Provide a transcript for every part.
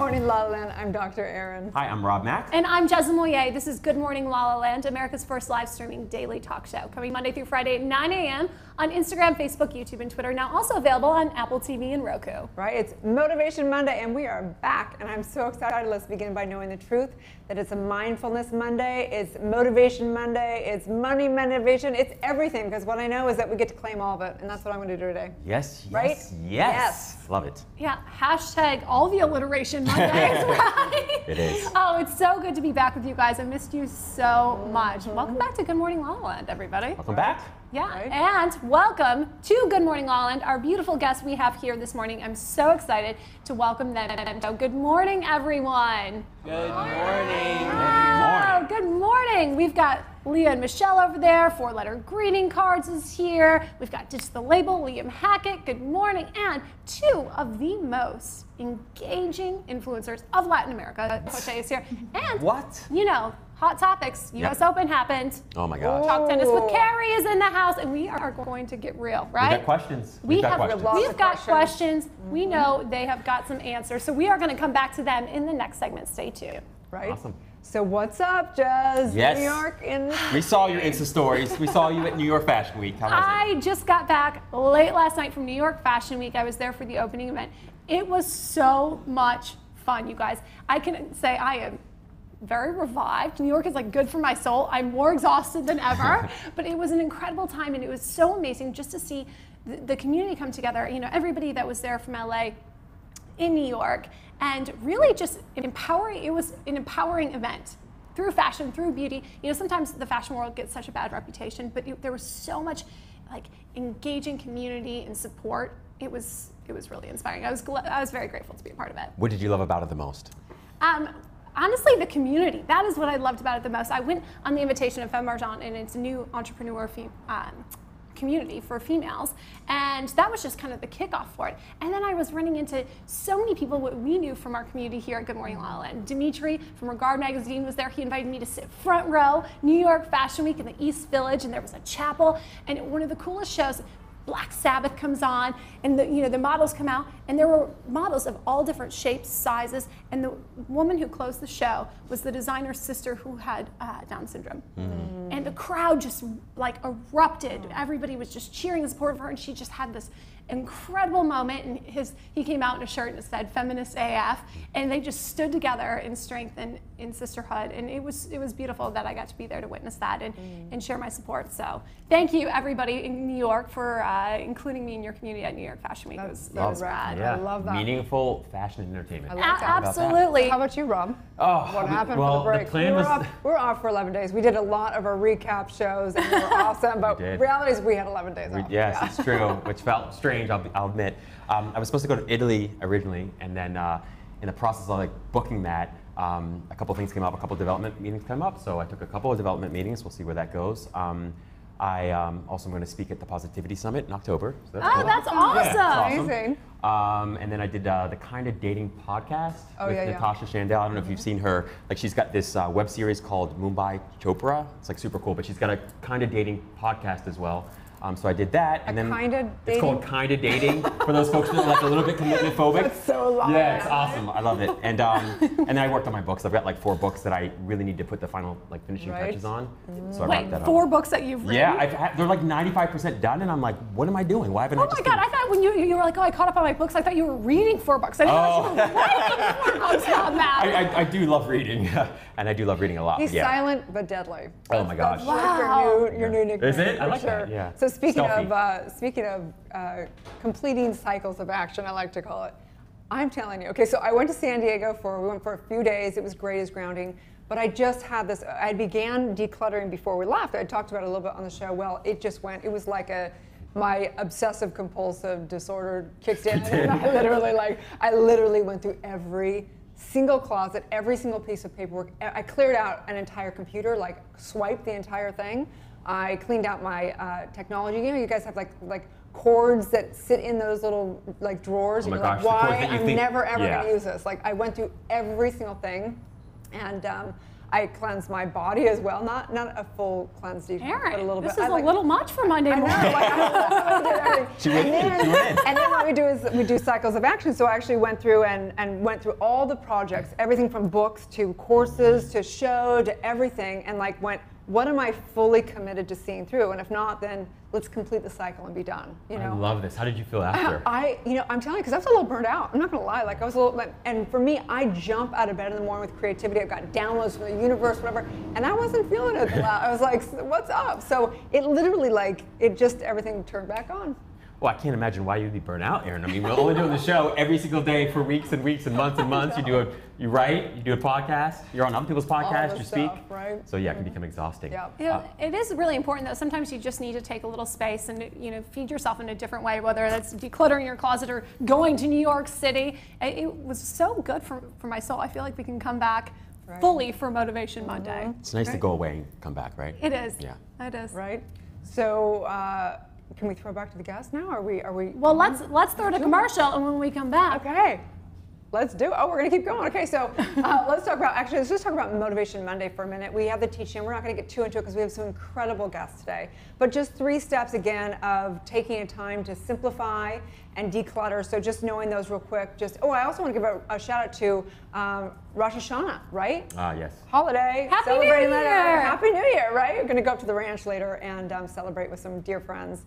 morning, LALALAND. I'm Dr. Erin. Hi, I'm Rob Mack. And I'm Jezza Moyer. This is Good Morning LALALAND, America's first live streaming daily talk show, coming Monday through Friday at 9 a.m. on Instagram, Facebook, YouTube, and Twitter. Now also available on Apple TV and Roku. Right, it's Motivation Monday, and we are back. And I'm so excited. Let's begin by knowing the truth that it's a Mindfulness Monday, it's Motivation Monday, it's Money Motivation, it's everything. Because what I know is that we get to claim all of it, and that's what I'm going to do today. Yes, right? yes, yes. Love it. Yeah, hashtag all the alliteration Mondays, right? It is. Oh, it's so good to be back with you guys. I missed you so much. Welcome back to Good Morning LALALAND, everybody. Welcome back. Yeah, Right. and welcome to Good Morning LALALAND, our beautiful guests we have here this morning. I'm so excited to welcome them. So good morning, everyone. Good morning. Oh, good morning. We've got Leah and Michelle over there. 4-letter greeting cards is here. We've got Ditch the Label, Liam Hackett. Good morning. And two of the most engaging influencers of Latin America. Coach is here. And, What? you know, hot topics. US Open happened. Oh my gosh. Talk tennis with Carrie is in the house, and we are going to get real, right? We've got questions. We've got got questions. questions. We know they have got some answers. So we are going to come back to them in the next segment. Stay tuned. Right? Awesome. So what's up, Jez? Yes. New York in... We saw your Insta stories. We saw you at New York Fashion Week. How was I just got back late last night from New York Fashion Week. I was there for the opening event. It was so much fun, you guys. I can say I am very revived. New York is like good for my soul. I'm more exhausted than ever, but it was an incredible time, and it was so amazing just to see the community come together. You know, everybody that was there from LA in New York, and really just empowering. It was an empowering event through fashion, through beauty. You know, sometimes the fashion world gets such a bad reputation, but there was so much like engaging community and support. It was really inspiring. I was very grateful to be a part of it. What did you love about it the most? Honestly, the community. That is what I loved about it the most. I went on the invitation of Femme Argent, and it's a new entrepreneur community for females, and that was just kind of the kickoff for it. And then I was running into so many people what we knew from our community here at Good Morning LALALAND. Dimitri from Regard Magazine was there. He invited me to sit front row, New York Fashion Week in the East Village, and there was a chapel, and one of the coolest shows, Black Sabbath comes on, and the models come out, and there were models of all different shapes, sizes, and the woman who closed the show was the designer's sister who had Down syndrome. Mm-hmm. And the crowd just like erupted. Everybody was just cheering in support of her, and she just had this incredible moment, and he came out in a shirt and it said Feminist AF, and they just stood together in strength and in sisterhood, and it was beautiful that I got to be there to witness that and share my support. So thank you everybody in New York for including me in your community at New York Fashion Week. It was rad. Yeah. I love that. Meaningful fashion and entertainment. I like that. Absolutely. How about you, Rob? Oh, What happened well, for the break? the plan was... We're off for 11 days. We did a lot of our recap shows, and they were awesome, but reality is we had 11 days off. Yes, it's true, which felt strange, I'll admit. I was supposed to go to Italy originally, and then in the process of like booking that, a couple things came up, a couple development meetings came up, so I took a couple of development meetings. We'll see where that goes. I also am going to speak at the Positivity Summit in October. So that's cool. That's awesome. Yeah, it's awesome. Amazing. And then I did the Kind of Dating podcast with yeah. Natasha Shandell. I don't know if you've seen her. Like, she's got this web series called Mumbai Chopra. It's like super cool, but she's got a Kind of Dating podcast as well. So I did that, and then it's called Kind of Dating for those folks that are like a little bit commitment phobic. That's so long. Yeah, it's awesome. I love it. And then I worked on my books. I've got like 4 books that I really need to put the final like finishing touches on. So I wrapped that up. 4 books that you've written? Yeah, they're like 95% done, and I'm like, what am I doing? Why haven't I? Oh my God! I thought when you were like, oh, I caught up on my books. I thought you were reading 4 books. I didn't know you were writing 4 books on that. I do love reading, and I do love reading a lot. He's silent but deadly. Oh my gosh! Wow. Your new nickname. Is it? I like sure. that. Yeah. So speaking Stealthy. of completing cycles of action, I like to call it. I'm telling you. Okay, so I went to San Diego we went for a few days. It was great as grounding. But I just had this, I began decluttering before we left. I talked about it a little bit on the show. Well, it just went, it was like my obsessive compulsive disorder kicked in. And I literally went through every single closet, every single piece of paperwork. I cleared out an entire computer, like swiped the entire thing. I cleaned out my technology. You know, you guys have like cords that sit in those little like drawers. Oh my You're gosh, like, the cords why? that you I'm think- never ever yeah. gonna use this. Like I went through every single thing, and I cleanse my body as well, not a full cleanse detox, Erin, but a little this bit. is a little much for Monday morning. She went in. And then what we do is we do cycles of action. So I actually went through and went through all the projects, everything from books to courses to show to everything, and like went, what am I fully committed to seeing through? And if not, then let's complete the cycle and be done. You know? I love this. How did you feel after? I'm telling you, because I was a little burned out. I'm not gonna lie. Like I was a little, and for me, I jump out of bed in the morning with creativity. I've got downloads from the universe, whatever, and I wasn't feeling it. I was like, what's up? So it literally, like, it just everything turned back on. Well, I can't imagine why you'd be burnt out, Erin. I mean, we're only doing the show every single day for weeks and weeks and months and months. You write, you do a podcast, you're on other people's podcasts, you speak. Stuff, right? So yeah, it can become exhausting. Yeah. You know, it is really important though. Sometimes you just need to take a little space and feed yourself in a different way, whether that's decluttering your closet or going to New York City. It was so good for my soul. I feel like we can come back fully for Motivation Monday. It's nice to go away and come back, right? It is. Yeah. It is. Right. So can we throw back to the guests now? Are we? Well, let's throw to commercial, and when we come back. Okay. Let's do it. Oh, we're going to keep going. Okay, so let's just talk about Motivation Monday for a minute. We have the teaching. We're not going to get too into it because we have some incredible guests today. But just 3 steps again of taking a time to simplify and declutter. So just knowing those real quick. I also want to give a shout out to Rosh Hashanah, right? Yes. Holiday. Happy celebrating New that. Year! Happy New Year, right? We're going to go up to the ranch later and celebrate with some dear friends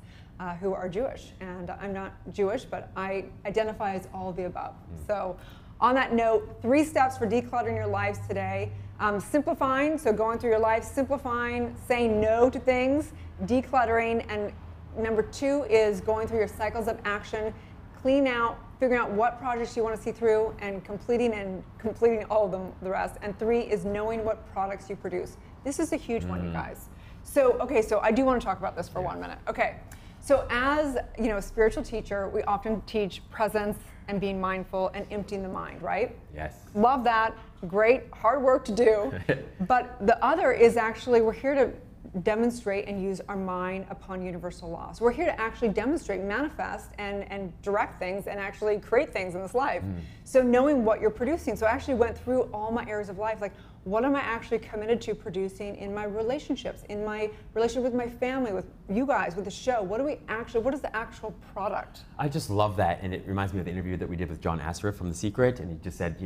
who are Jewish. And I'm not Jewish, but I identify as all of the above. So on that note, 3 steps for decluttering your lives today. Simplifying, so going through your life, simplifying, saying no to things, decluttering, and number 2 is going through your cycles of action, clean out, figuring out what projects you want to see through, and completing all of them, the rest. And 3 is knowing what products you produce. This is a huge one, you guys. So, okay, so I do want to talk about this for 1 minute. Okay, so as a spiritual teacher, we often teach presence and being mindful and emptying the mind, right? Yes. Love that. Great, hard work to do. But the other is actually, we're here to demonstrate and use our mind upon universal laws. We're here to actually demonstrate, manifest, and direct things and actually create things in this life. So knowing what you're producing. So I actually went through all my areas of life, like what am I actually committed to producing in my relationships, in my relationship with my family, with you guys, with the show? What is the actual product? I just love that, and it reminds me of the interview that we did with John Assaraf from The Secret, and he just said,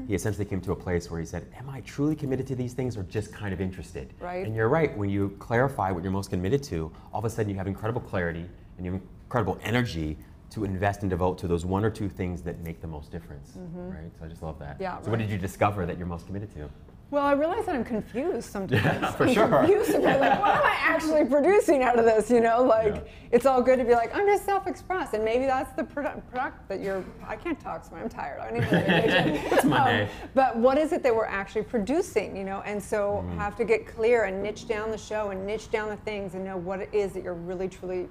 he essentially came to a place where he said, am I truly committed to these things or just kind of interested? Right. And you're right, when you clarify what you're most committed to, all of a sudden you have incredible clarity and you have incredible energy to invest and devote to those 1 or 2 things that make the most difference, right? So I just love that. Yeah, so what did you discover that you're most committed to? Well, I realize that I'm confused sometimes. Yeah, for I'm sure. confused about like, what am I actually producing out of this? It's all good to be like, I'm just self-expressed, and maybe that's the product that you're. I can't talk, so I'm tired. I need a vacation. It's Monday. But what is it that we're actually producing? And so have to get clear and niche down the show and niche down the things and know what it is that you're really truly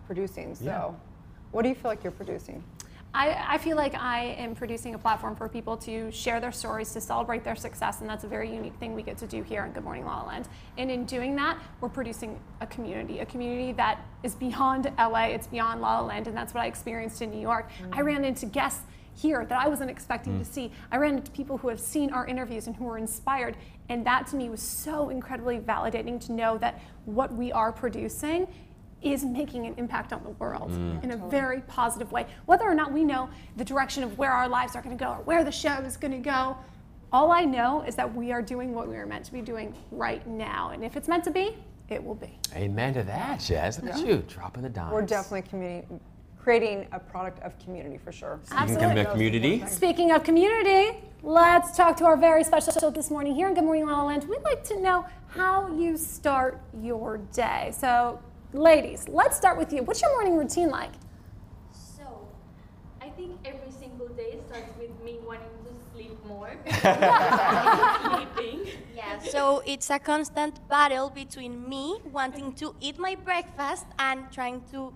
producing. So, what do you feel like you're producing? I feel like I am producing a platform for people to share their stories, to celebrate their success, and that's a very unique thing we get to do here in Good Morning LaLaLand. And in doing that, we're producing a community that is beyond LA, it's beyond LaLaLand, and that's what I experienced in New York. I ran into guests here that I wasn't expecting to see. I ran into people who have seen our interviews and who were inspired, and that to me was so incredibly validating to know that what we are producing is making an impact on the world in a very positive way. Whether or not we know the direction of where our lives are going to go or where the show is going to go, all I know is that we are doing what we are meant to be doing right now. And if it's meant to be, it will be. Amen to that, Jazz. Look at you, dropping the dimes. We're definitely creating a product of community for sure. Absolutely. Speaking of community. Speaking of community, let's talk to our very special show this morning here in Good Morning LaLaLand. We'd like to know how you start your day. So, ladies, let's start with you. What's your morning routine like? So, I think every single day starts with me wanting to sleep more. Sleeping. Yeah, so it's a constant battle between me wanting to eat my breakfast and trying to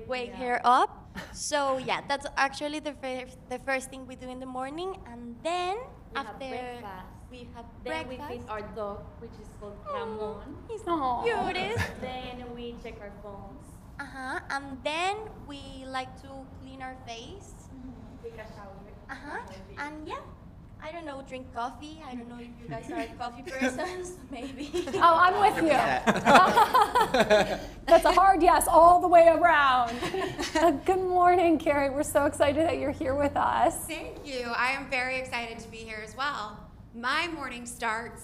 wake her up. So yeah, that's actually the first thing we do in the morning, and then we have Then breakfast. we feed our dog, which is called Ramon. He's Aw. the cutest. Then we check our phones, And then we like to clean our face. take a shower. And yeah, I don't know, drink coffee. I don't know if you guys are coffee persons, maybe. Oh, I'm with you. That's a hard yes all the way around. Good morning, Carrie. We're so excited that you're here with us. Thank you. I am very excited to be here as well. My morning starts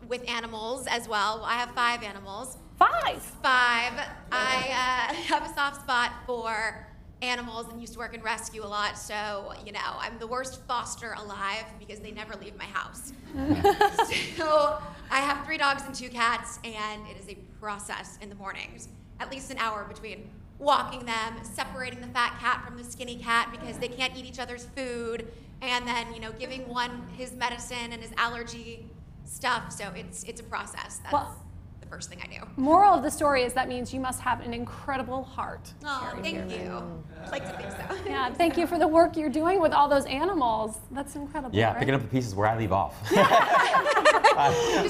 with animals as well. I have 5 animals. 5? 5. I have a soft spot for animals and used to work in rescue a lot, so, you know, I'm the worst foster alive because they never leave my house. So I have 3 dogs and 2 cats, and it is a process in the mornings. At least an hour between walking them, separating the fat cat from the skinny cat because they can't eat each other's food, and then, you know, giving one his medicine and his allergy stuff. So it's a process. That's the first thing I do. Moral of the story is that means you must have an incredible heart. Oh, thank you. I'd like to think so. Yeah, thank you for the work you're doing with all those animals. That's incredible. Yeah, right? picking up the pieces where I leave off.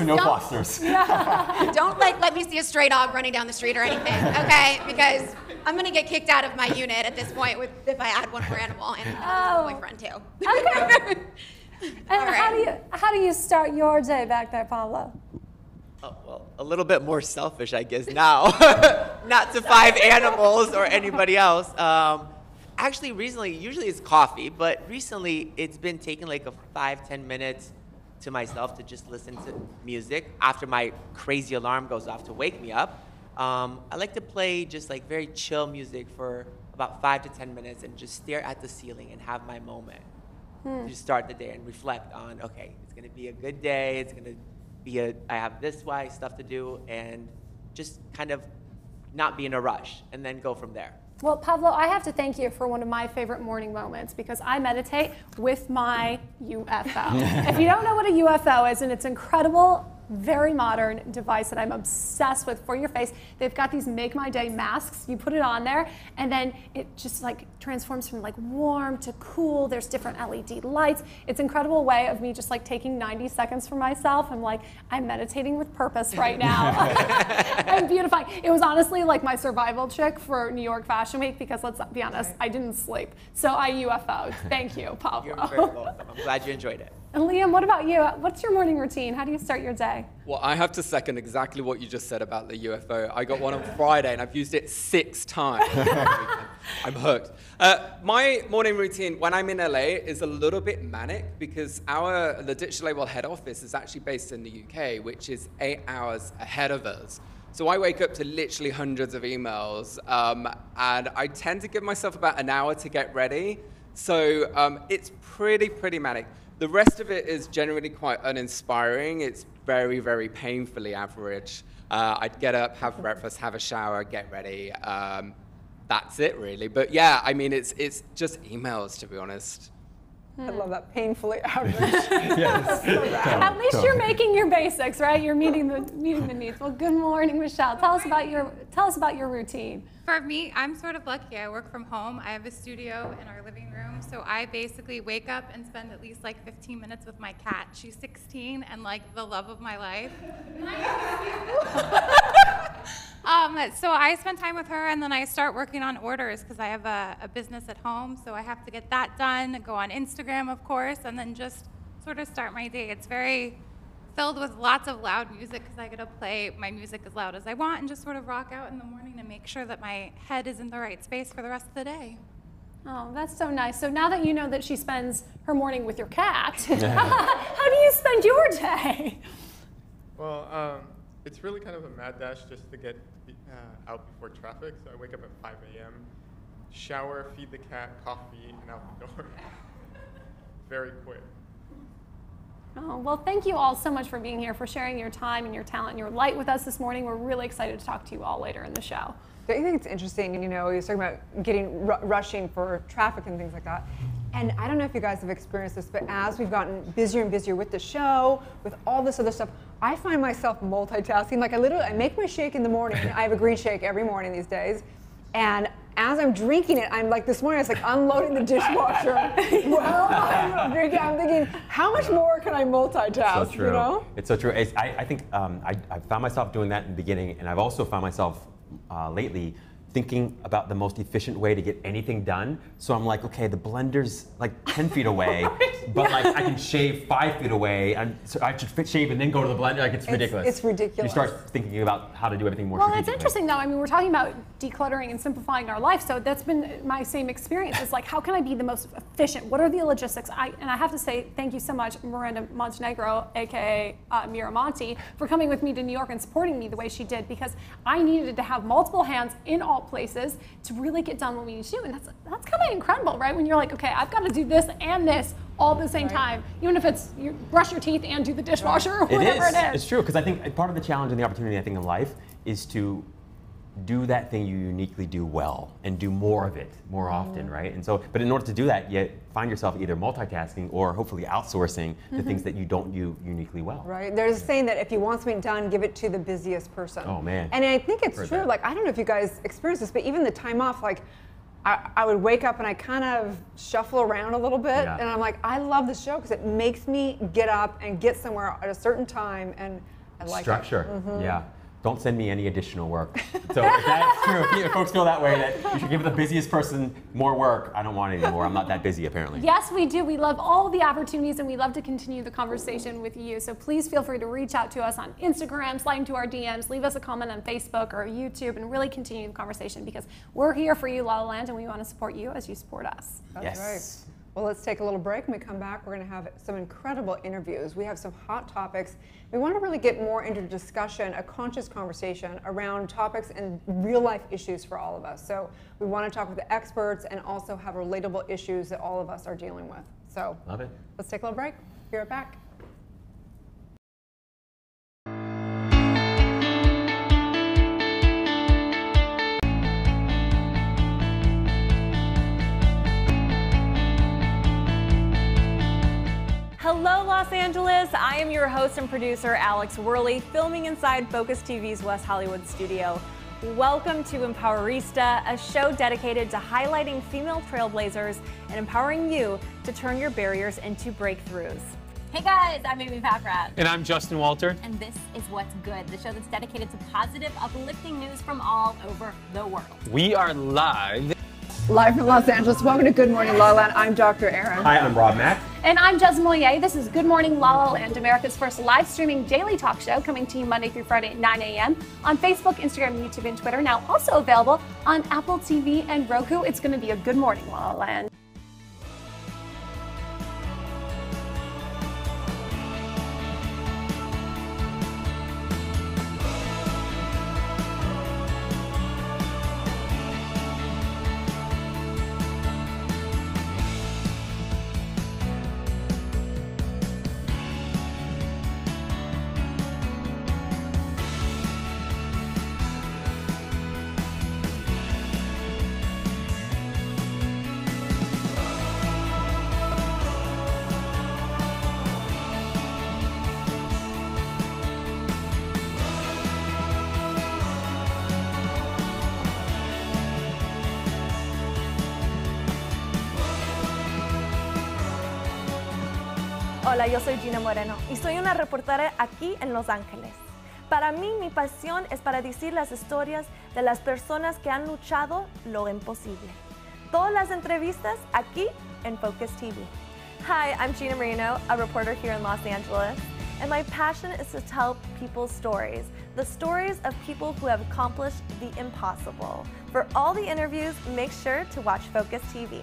No fosters. Don't let me see a stray dog running down the street or anything, okay? Because I'm gonna get kicked out of my unit at this point if I add one more animal and my boyfriend too. Okay. And right. how do you start your day back there, Pablo? Oh, well, a little bit more selfish, I guess, now. Not to 5 animals or anybody else. Actually, recently, usually it's coffee, but recently it's been taking like a 5-10 minutes to myself to just listen to music after my crazy alarm goes off to wake me up. I like to play just like very chill music for about 5 to 10 minutes and just stare at the ceiling and have my moment. To start the day and reflect on, okay, it's gonna be a good day, it's gonna be I have this stuff to do, and just kind of not be in a rush, and then go from there. Well, Pablo, I have to thank you for one of my favorite morning moments because I meditate with my UFO. If you don't know what a UFO is, and it's incredible, very modern device that I'm obsessed with for your face. They've got these Make My Day masks. You put it on there, and then it just like transforms from like warm to cool. There's different LED lights. It's an incredible way of me just like taking 90 seconds for myself. I'm like, I'm meditating with purpose right now. I'm beautifying. It was honestly like my survival trick for New York Fashion Week because let's be honest, I didn't sleep. So I UFO'd. Thank you, Pablo. You're very welcome. I'm glad you enjoyed it. And Liam, what about you? What's your morning routine? How do you start your day? Well, I have to second exactly what you just said about the UFO. I got one on Friday, and I've used it 6 times. I'm hooked. My morning routine when I'm in LA is a little bit manic because the digital label head office is actually based in the UK, which is 8 hours ahead of us. So I wake up to literally hundreds of emails, and I tend to give myself about an hour to get ready. So it's pretty manic. The rest of it is generally quite uninspiring. It's very, very painfully average. I'd get up, have breakfast, have a shower, get ready. That's it, really. But yeah, I mean, it's just emails, to be honest. I love that, painfully average. Yes. At least you're making your basics, right? You're meeting the needs. Well, good morning, Michelle. Tell us about your routine. For me, I'm sort of lucky. I work from home. I have a studio in our living room, so I basically wake up and spend at least like 15 minutes with my cat. She's 16 and like the love of my life. So I spend time with her, and then I start working on orders because I have a business at home, so I have to get that done, go on Instagram, of course, and then just sort of start my day. It's very filled with lots of loud music because I get to play my music as loud as I want and just sort of rock out in the morning and make sure that my head is in the right space for the rest of the day. Oh, that's so nice. So now that you know that she spends her morning with your cat, how do you spend your day? Well, it's really kind of a mad dash just to get out before traffic. So I wake up at 5 a.m., shower, feed the cat, coffee, and out the door. Very quick. Oh, well, thank you all so much for being here, for sharing your time and your talent and your light with us this morning. We're really excited to talk to you all later in the show. I think it's interesting, you know, you're talking about getting rushing for traffic and things like that. And I don't know if you guys have experienced this, but as we've gotten busier and busier with the show, with all this other stuff, I find myself multitasking. Like I make my shake in the morning. I have a green shake every morning these days. And as I'm drinking it, I'm like, this morning I was like unloading the dishwasher while I'm drinking. I'm thinking, how much more can I multitask? So true. You know? It's so true. I think I found myself doing that in the beginning, and I've also found myself lately thinking about the most efficient way to get anything done. So I'm like, okay, the blender's like 10 feet away, but like I can shave 5 feet away, and so I should shave and then go to the blender. Like it's ridiculous. It's ridiculous. You start thinking about how to do everything more Well, strategically. it's interesting though. I mean, we're talking about decluttering and simplifying our life. So that's been my same experience. It's like, how can I be the most efficient? What are the logistics? And I have to say thank you so much, Miranda Montenegro, aka Miramonte, for coming with me to New York and supporting me the way she did, because I needed to have multiple hands in all places to really get done what we need to do. And that's kind of incredible, right? When you're like, okay, I've got to do this and this all at the same time, even if it's you brush your teeth and do the dishwasher or whatever it is. It's true, because I think part of the challenge and the opportunity I think in life is to do that thing you uniquely do well and do more of it more often, right? And so, but in order to do that, you find yourself either multitasking or hopefully outsourcing the things that you don't do uniquely well. Right. There's a saying that if you want something done, give it to the busiest person. Oh man. And I think it's Heard true. that. Like, I don't know if you guys experience this, but even the time off, like, I would wake up and I kind of shuffle around a little bit, Yeah. and I'm like, I love this show because it makes me get up and get somewhere at a certain time, and I like Structure. it. Yeah. Don't send me any additional work. So if that's true, if folks feel that way, that you should give the busiest person more work, I don't want it anymore. I'm not that busy, apparently. Yes, we do. We love all the opportunities, and we love to continue the conversation with you. So please feel free to reach out to us on Instagram, slide into our DMs, leave us a comment on Facebook or YouTube, and really continue the conversation, because we're here for you, LALALAND, and we want to support you as you support us. That's right. Well, let's take a little break. When we come back, we're going to have some incredible interviews. We have some hot topics. We want to really get more into discussion, a conscious conversation around topics and real life issues for all of us. So we want to talk with the experts and also have relatable issues that all of us are dealing with. So Love it. Let's take a little break. Be right back. Hello, Los Angeles. I am your host and producer, Alex Worley, filming inside Focus TV's West Hollywood studio. Welcome to Empowerista, a show dedicated to highlighting female trailblazers and empowering you to turn your barriers into breakthroughs. Hey guys, I'm Amy Packrat. And I'm Justin Walter. And this is What's Good, the show that's dedicated to positive, uplifting news from all over the world. We are live. Live from Los Angeles. Welcome to Good Morning LaLaLand. I'm Dr. Erin. Hi, I'm Rob Mack. And I'm Jez Moyer. This is Good Morning LaLaLand, America's first live streaming daily talk show, coming to you Monday through Friday at 9 a.m. on Facebook, Instagram, YouTube, and Twitter. Now also available on Apple TV and Roku. It's going to be a Good Morning LaLaLand. Hola, yo soy Gina Moreno y soy una reportera aquí en Los Ángeles. Para mí, mi pasión es para decir las historias de las personas que han luchado lo imposible. Todas las entrevistas aquí en Focus TV. Hi, I'm Gina Moreno, a reporter here in Los Angeles, and my passion is to tell people's stories, the stories of people who have accomplished the impossible. For all the interviews, make sure to watch Focus TV.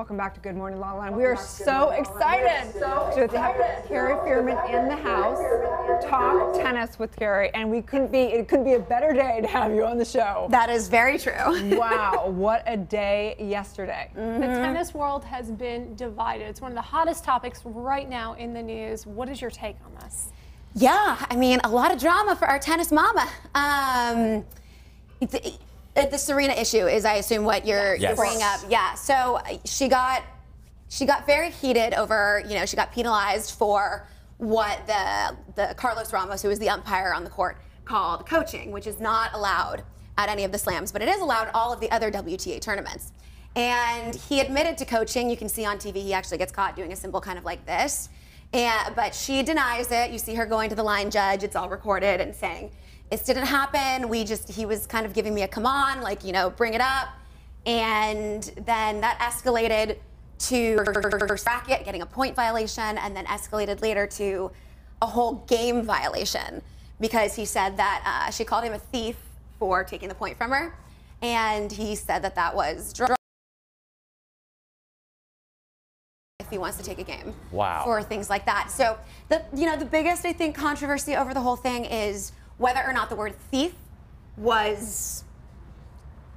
Welcome back to Good Morning La La Land. We are so excited to have Carrie Fearman in the house, talk tennis with Carrie, and it couldn't be a better day to have you on the show. That is very true. Wow, what a day yesterday. The tennis world has been divided. It's one of the hottest topics right now in the news. What is your take on this? Yeah, I mean, a lot of drama for our tennis mama. The Serena issue is, I assume, what you're bringing up. Yeah. So she got very heated over, she got penalized for what the Carlos Ramos, who was the umpire on the court, called coaching, which is not allowed at any of the slams, but it is allowed at all of the other WTA tournaments. And he admitted to coaching. You can see on TV he actually gets caught doing a symbol kind of like this. But she denies it. You see her going to the line judge. It's all recorded and saying, "This didn't happen. He was kind of giving me a come on, like, bring it up." And then that escalated to first racket, getting a point violation, and then escalated later to a whole game violation because he said that she called him a thief for taking the point from her. And he said that that was drunk if he wants to take a game. Wow. For things like that. So the biggest, I think, controversy over the whole thing is whether or not the word thief was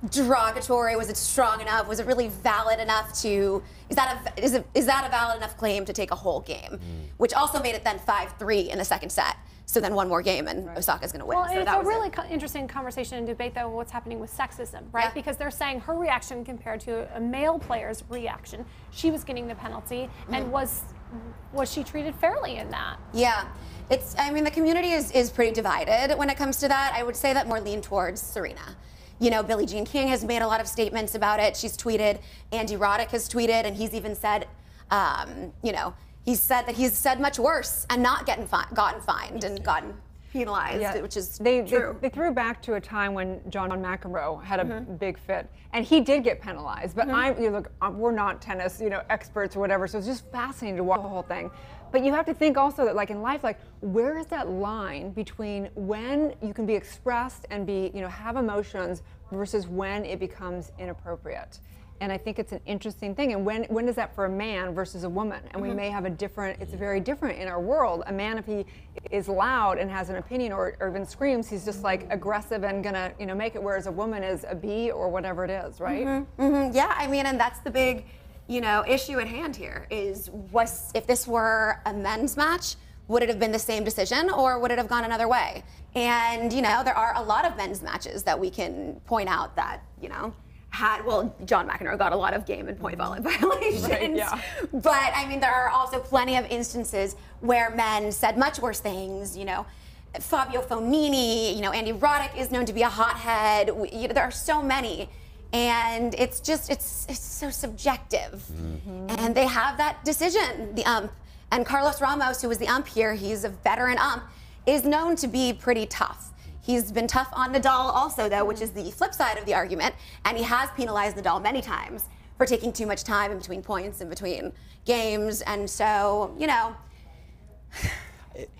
derogatory. Was it strong enough? Was it really valid enough to, is that a valid enough claim to take a whole game? Which also made it then 5-3 in the second set. So then one more game and Osaka's going to win. Well, so it's that a was really interesting conversation and debate, though, what's happening with sexism, right? Yeah. Because they're saying her reaction compared to a male player's reaction, she was getting the penalty, and was she treated fairly in that? Yeah. The community is pretty divided when it comes to that. I would say that more lean towards Serena. Billie Jean King has made a lot of statements about it. She's tweeted. Andy Roddick has tweeted, and he's even said, he said that he's said much worse and not gotten fined and gotten penalized, which is true. They threw back to a time when John McEnroe had a big fit, and he did get penalized. But we're not tennis, experts or whatever, so it's just fascinating to watch the whole thing. But you have to think also that, like in life, where is that line between when you can be expressed and have emotions versus when it becomes inappropriate? And I think it's an interesting thing. And when is that for a man versus a woman? And we may have it's very different in our world. A man, if he is loud and has an opinion or even screams, he's just like aggressive and gonna, make it, whereas a woman is a bee or whatever it is, right? Yeah, and that's the big, issue at hand here is if this were a men's match, would it have been the same decision or would it have gone another way? And, there are a lot of men's matches that we can point out that, John McEnroe got a lot of game and point violations. Right, yeah. But there are also plenty of instances where men said much worse things. Fabio Fognini, Andy Roddick is known to be a hothead. There are so many, and it's so subjective. And they have that decision, the ump. And Carlos Ramos, who was the ump here, he's a veteran ump, is known to be pretty tough. He's been tough on Nadal also, though, which is the flip side of the argument. And he has penalized Nadal many times for taking too much time in between points, in between games. And so,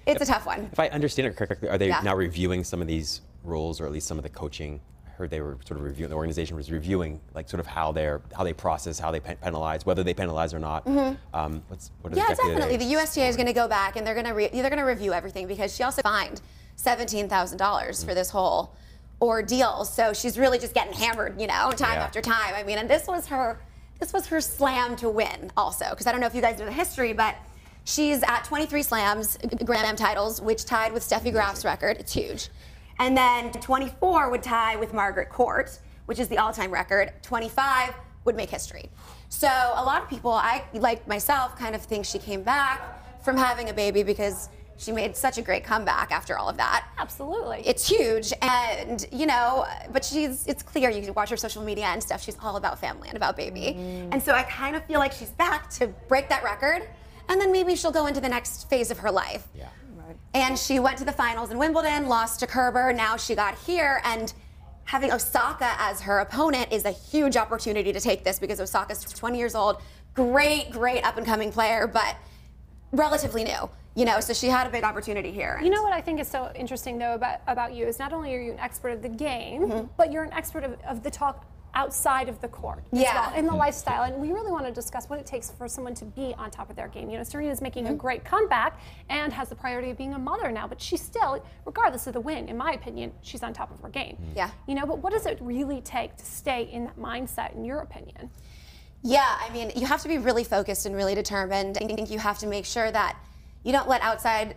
it's a tough one. If I understand it correctly, are they now reviewing some of these rules, or at least some of the coaching? I heard they were sort of reviewing, the organization was reviewing, how they process, how they penalize, whether they penalize or not. What is definitely. The USTA is going to go back and they're going to review everything, because she also fined $17,000 for this whole ordeal. So she's really just getting hammered, time after time. And this was her slam to win also, because I don't know if you guys know the history, but she's at 23 slams, Grand Slam titles, which tied with Steffi Graf's record. It's huge. And then 24 would tie with Margaret Court, which is the all-time record. 25 would make history. So a lot of people, like myself, kind of think she came back from having a baby because she made such a great comeback after all of that. Absolutely. It's huge, and but it's clear, you can watch her social media and stuff, she's all about family and about baby. And so I kind of feel like she's back to break that record, and then maybe she'll go into the next phase of her life. Yeah. Right. And she went to the finals in Wimbledon, lost to Kerber, now she got here, and having Osaka as her opponent is a huge opportunity to take this, because Osaka's 20 years old, great up-and-coming player, but relatively new. So she had a big opportunity here. You know what I think is so interesting, though, about you is not only are you an expert of the game, but you're an expert of the talk outside of the court as well, in the lifestyle. And we really want to discuss what it takes for someone to be on top of their game. You know, Serena's making a great comeback and has the priority of being a mother now, but she's still, regardless of the win, in my opinion, she's on top of her game. Yeah. You know, but what does it really take to stay in that mindset, in your opinion? Yeah, I mean, you have to be really focused and really determined. I think you have to make sure that you don't let outside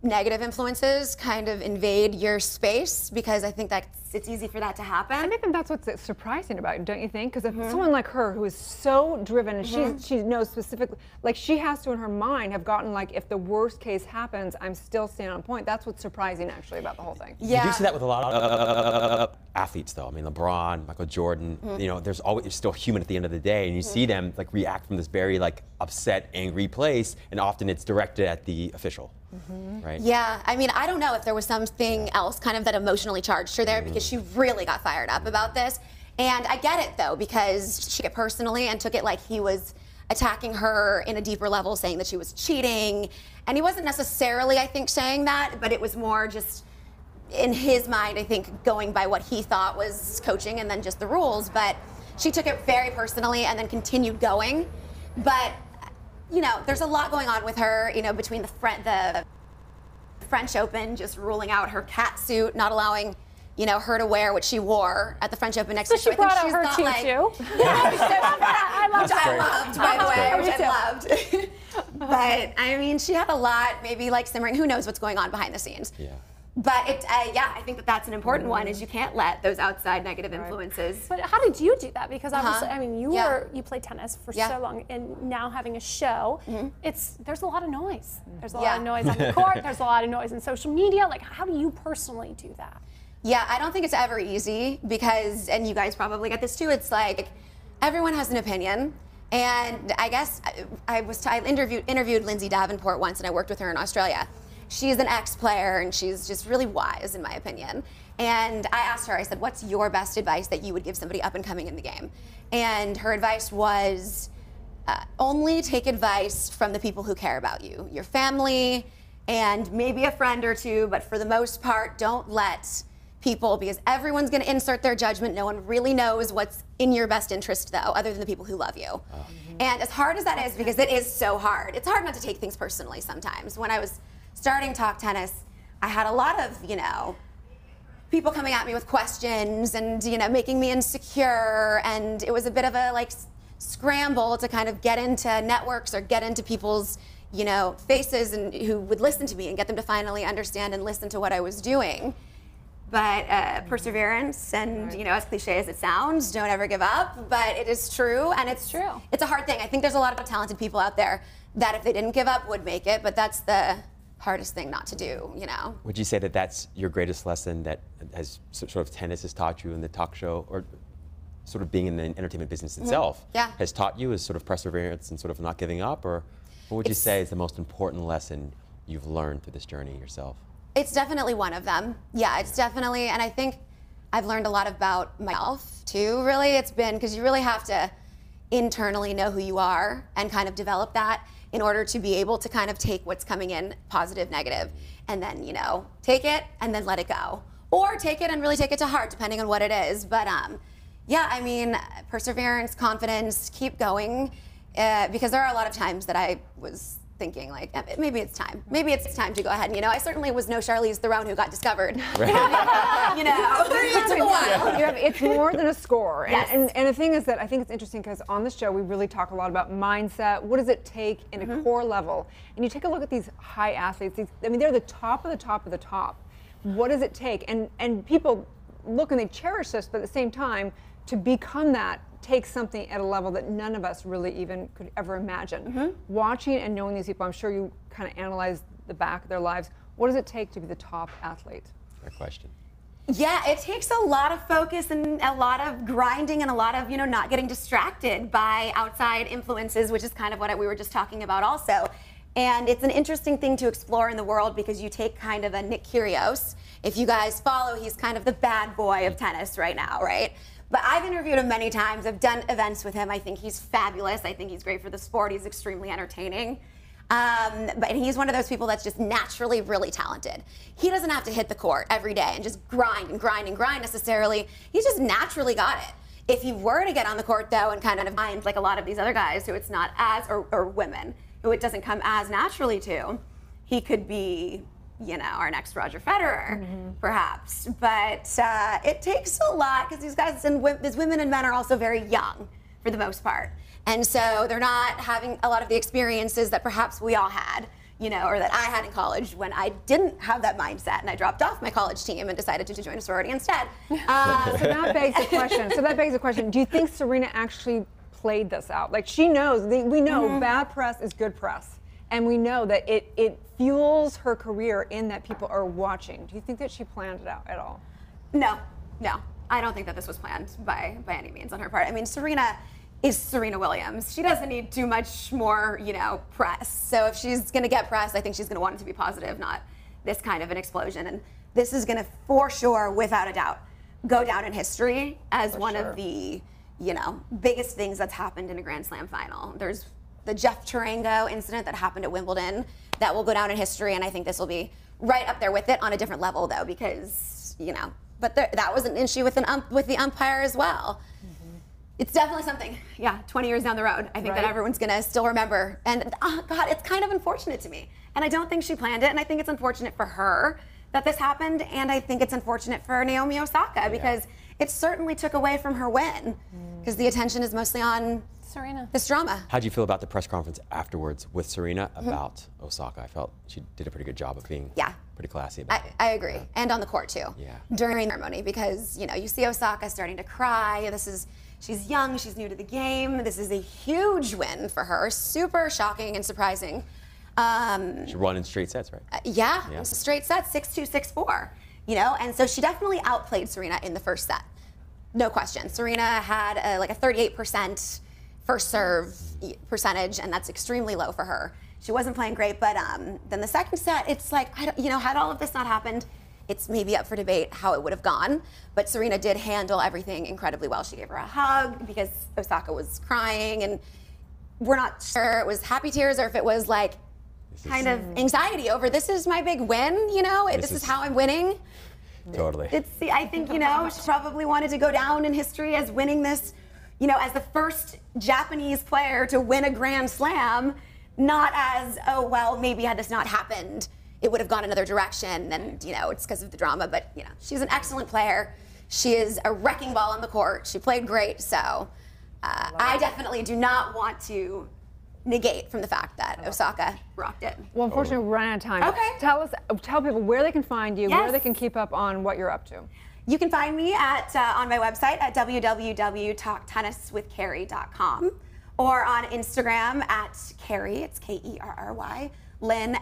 negative influences kind of invade your space, because I think that it's easy for that to happen. I think that's what's surprising about it, don't you think? Because if someone like her who is so driven and she knows specifically, like she has to in her mind have gotten like, if the worst case happens, I'm still staying on point. That's what's surprising actually about the whole thing. You do see that with a lot of athletes though. I mean, LeBron, Michael Jordan, you know, there's always, you're still human at the end of the day, and you see them like react from this very like upset, angry place, and often it's directed at the official. Right? Yeah, I mean, I don't know if there was something else kind of that emotionally charged her there, because she really got fired up about this. And I get it though, because she took it personally and took it like he was attacking her in a deeper level, saying that she was cheating. And he wasn't necessarily, I think, saying that, but it was more just in his mind, I think, going by what he thought was coaching and then just the rules. But she took it very personally and then continued going. But you know, there's a lot going on with her, you know, between the French Open just ruling out her cat suit, not allowing, you know, her to wear what she wore at the French Open next year. So she brought out her tutu. I loved, by the way, which I loved. But I mean, she had a lot, maybe like simmering. Who knows what's going on behind the scenes? Yeah. But yeah, I think that that's an important one, is you can't let those outside negative influences. But how did you do that? Because obviously, I mean, you played tennis for so long, and now having a show, there's a lot of noise. There's a lot of noise on the court. There's a lot of noise in social media. Like, how do you personally do that? Yeah, I don't think it's ever easy, because, and you guys probably get this too, it's like everyone has an opinion. And I guess I interviewed Lindsay Davenport once, and I worked with her in Australia. She's an ex-player, and she's just really wise, in my opinion. And I asked her, I said, what's your best advice that you would give somebody up and coming in the game? And her advice was, only take advice from the people who care about you, your family, and maybe a friend or two, but for the most part, don't let people, because everyone's gonna insert their judgment. No one really knows what's in your best interest, though, other than the people who love you. And as hard as that is, because it is so hard, it's hard not to take things personally sometimes. When I was starting Talk Tennis, I had a lot of, you know, people coming at me with questions and, you know, making me insecure, and it was a bit of a like scramble to kind of get into networks or get into people's, you know, faces, and who would listen to me and get them to finally understand and listen to what I was doing. But perseverance and, you know, as cliche as it sounds, don't ever give up, but it is true, and it's true. It's a hard thing. I think there's a lot of talented people out there that if they didn't give up would make it, but that's the hardest thing not to do, you know. Would you say that that's your greatest lesson that has sort of tennis has taught you in the talk show, or sort of being in the entertainment business itself has taught you, is sort of perseverance and sort of not giving up? Or what would you say is the most important lesson you've learned through this journey yourself? It's definitely one of them. Yeah, it's definitely, and I think I've learned a lot about myself too, really. It's been, because you really have to internally know who you are and kind of develop that in order to be able to kind of take what's coming in, positive, negative, and then, you know, take it and then let it go. Or take it and really take it to heart, depending on what it is. But yeah, I mean, perseverance, confidence, keep going, because there are a lot of times that I was thinking like, maybe it's time. Maybe it's time to go ahead. And, you know, I certainly was no Charlize Theron who got discovered. Right. You know, it took a while. It's more than a score. Yes. And the thing is that I think it's interesting, because on this show we really talk a lot about mindset. What does it take in a core level? And you take a look at these high athletes. I mean, they're the top of the top of the top. What does it take? And people look and they cherish this, but at the same time, to become that takes something at a level that none of us really even could ever imagine. Watching and knowing these people, I'm sure you kind of analyze the back of their lives. What does it take to be the top athlete? Great question. Yeah, it takes a lot of focus and a lot of grinding and a lot of, you know, not getting distracted by outside influences, which is kind of what we were just talking about also. And it's an interesting thing to explore in the world, because you take kind of a Nick Kyrgios. If you guys follow, he's kind of the bad boy of tennis right now, right? But I've interviewed him many times. I've done events with him. I think he's fabulous. I think he's great for the sport. He's extremely entertaining. But he's one of those people that's just naturally really talented. He doesn't have to hit the court every day and just grind and grind and grind necessarily. He's just naturally got it. If he were to get on the court, though, and kind of mind like a lot of these other guys who it's not as, or women, who it doesn't come as naturally to, he could be, you know, our next Roger Federer, perhaps. But it takes a lot, because these guys, and these women and men are also very young, for the most part. And so they're not having a lot of the experiences that perhaps we all had, you know, or that I had in college when I didn't have that mindset and I dropped off my college team and decided to join a sorority instead. So that begs the question. Do you think Serena actually played this out? Like, she knows, we know bad press is good press. And we know that it fuels her career in that people are watching. Do you think that she planned it out at all? No. I don't think that this was planned by any means on her part. I mean, Serena is Serena Williams. She doesn't need too much more, you know, press. So if she's going to get press, I think she's going to want it to be positive, not this kind of an explosion. And this is going to, for sure, without a doubt, go down in history as one of the, you know, biggest things that's happened in a Grand Slam final. There's the Jeff Tarango incident that happened at Wimbledon that will go down in history, and I think this will be right up there with it on a different level, though, because, you know, but that was an issue with the umpire as well. It's definitely something, 20 years down the road, I think that everyone's gonna still remember. And God, it's kind of unfortunate to me. And I don't think she planned it, and I think it's unfortunate for her that this happened, and I think it's unfortunate for Naomi Osaka because it certainly took away from her win, because the attention is mostly on Serena. This drama. How did you feel about the press conference afterwards with Serena about Osaka? I felt she did a pretty good job of being pretty classy about it. I agree, and on the court too. During the ceremony, because you know you see Osaka starting to cry. She's young, she's new to the game. This is a huge win for her, super shocking and surprising. She won in straight sets, right? Yeah. Straight sets, 6-2, 6-4. You know, and so she definitely outplayed Serena in the first set, no question. Serena had like a 38% first serve percentage, and that's extremely low for her. She wasn't playing great, but then the second set, it's like, had all of this not happened, it's maybe up for debate how it would have gone, but Serena did handle everything incredibly well. She gave her a hug because Osaka was crying, and we're not sure it was happy tears or if it was like kind of anxiety over this is my big win, you know, this is how I'm winning. Totally. I think, you know, she probably wanted to go down in history as winning this, you know, as the first Japanese player to win a Grand Slam, not as, oh, well, maybe had this not happened, it would have gone another direction, and, you know, it's because of the drama, but, you know, she's an excellent player. She is a wrecking ball on the court. She played great, so I definitely do not want to negate from the fact that Osaka rocked it. Well, unfortunately, we're running out of time. Okay. Tell people where they can find you, where they can keep up on what you're up to. You can find me on my website at www.talktenniswithkerry.com or on Instagram at Kerry, it's Kerry, Lynn, Lynne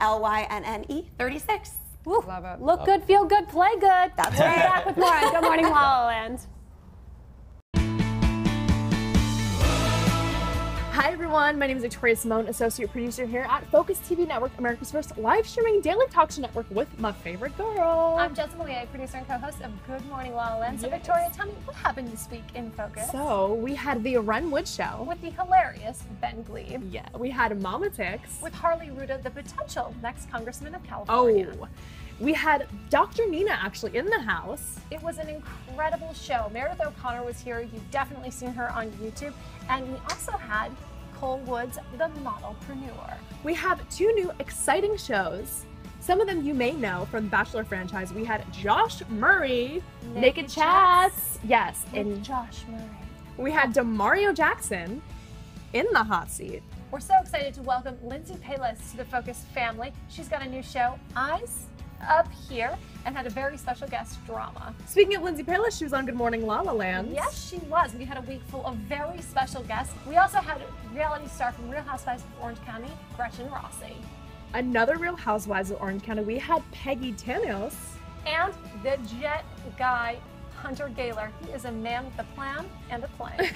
36. Woo. Love it. Look good, feel good, play good. That's right. We're back with more on Good Morning La La Land. Hi everyone, my name is Victoria Simone, associate producer here at Focus TV Network, America's first live streaming daily talk show network with my favorite girl. I'm Jessica Lee, producer and co-host of Good Morning La La Land. So Victoria, tell me what happened this week in Focus. So we had the Ren Wood Show with the hilarious Ben Glebe. Yeah, we had Mama Tix with Harley Ruda, the potential next congressman of California. Oh, we had Dr. Nina actually in the house. It was an incredible show. Meredith O'Connor was here. You've definitely seen her on YouTube. And we also had Cole Woods, the modelpreneur. We have two new exciting shows. Some of them you may know from the Bachelor franchise. We had Josh Murray, Naked Chats. Yes, and Josh Murray. We had Demario Jackson in the hot seat. We're so excited to welcome Lindsay Palis to the Focus family. She's got a new show, Eyes Up Here, and had a very special guest, Drama. Speaking of Lindsay Palis, she was on Good Morning La La Land. Yes, she was. We had a week full of very special guests. We also had a reality star from Real Housewives of Orange County, Gretchen Rossi. Another Real Housewives of Orange County, we had Peggy Tanos. And the jet guy, Hunter Gaylor. He is a man with a plan and a plane.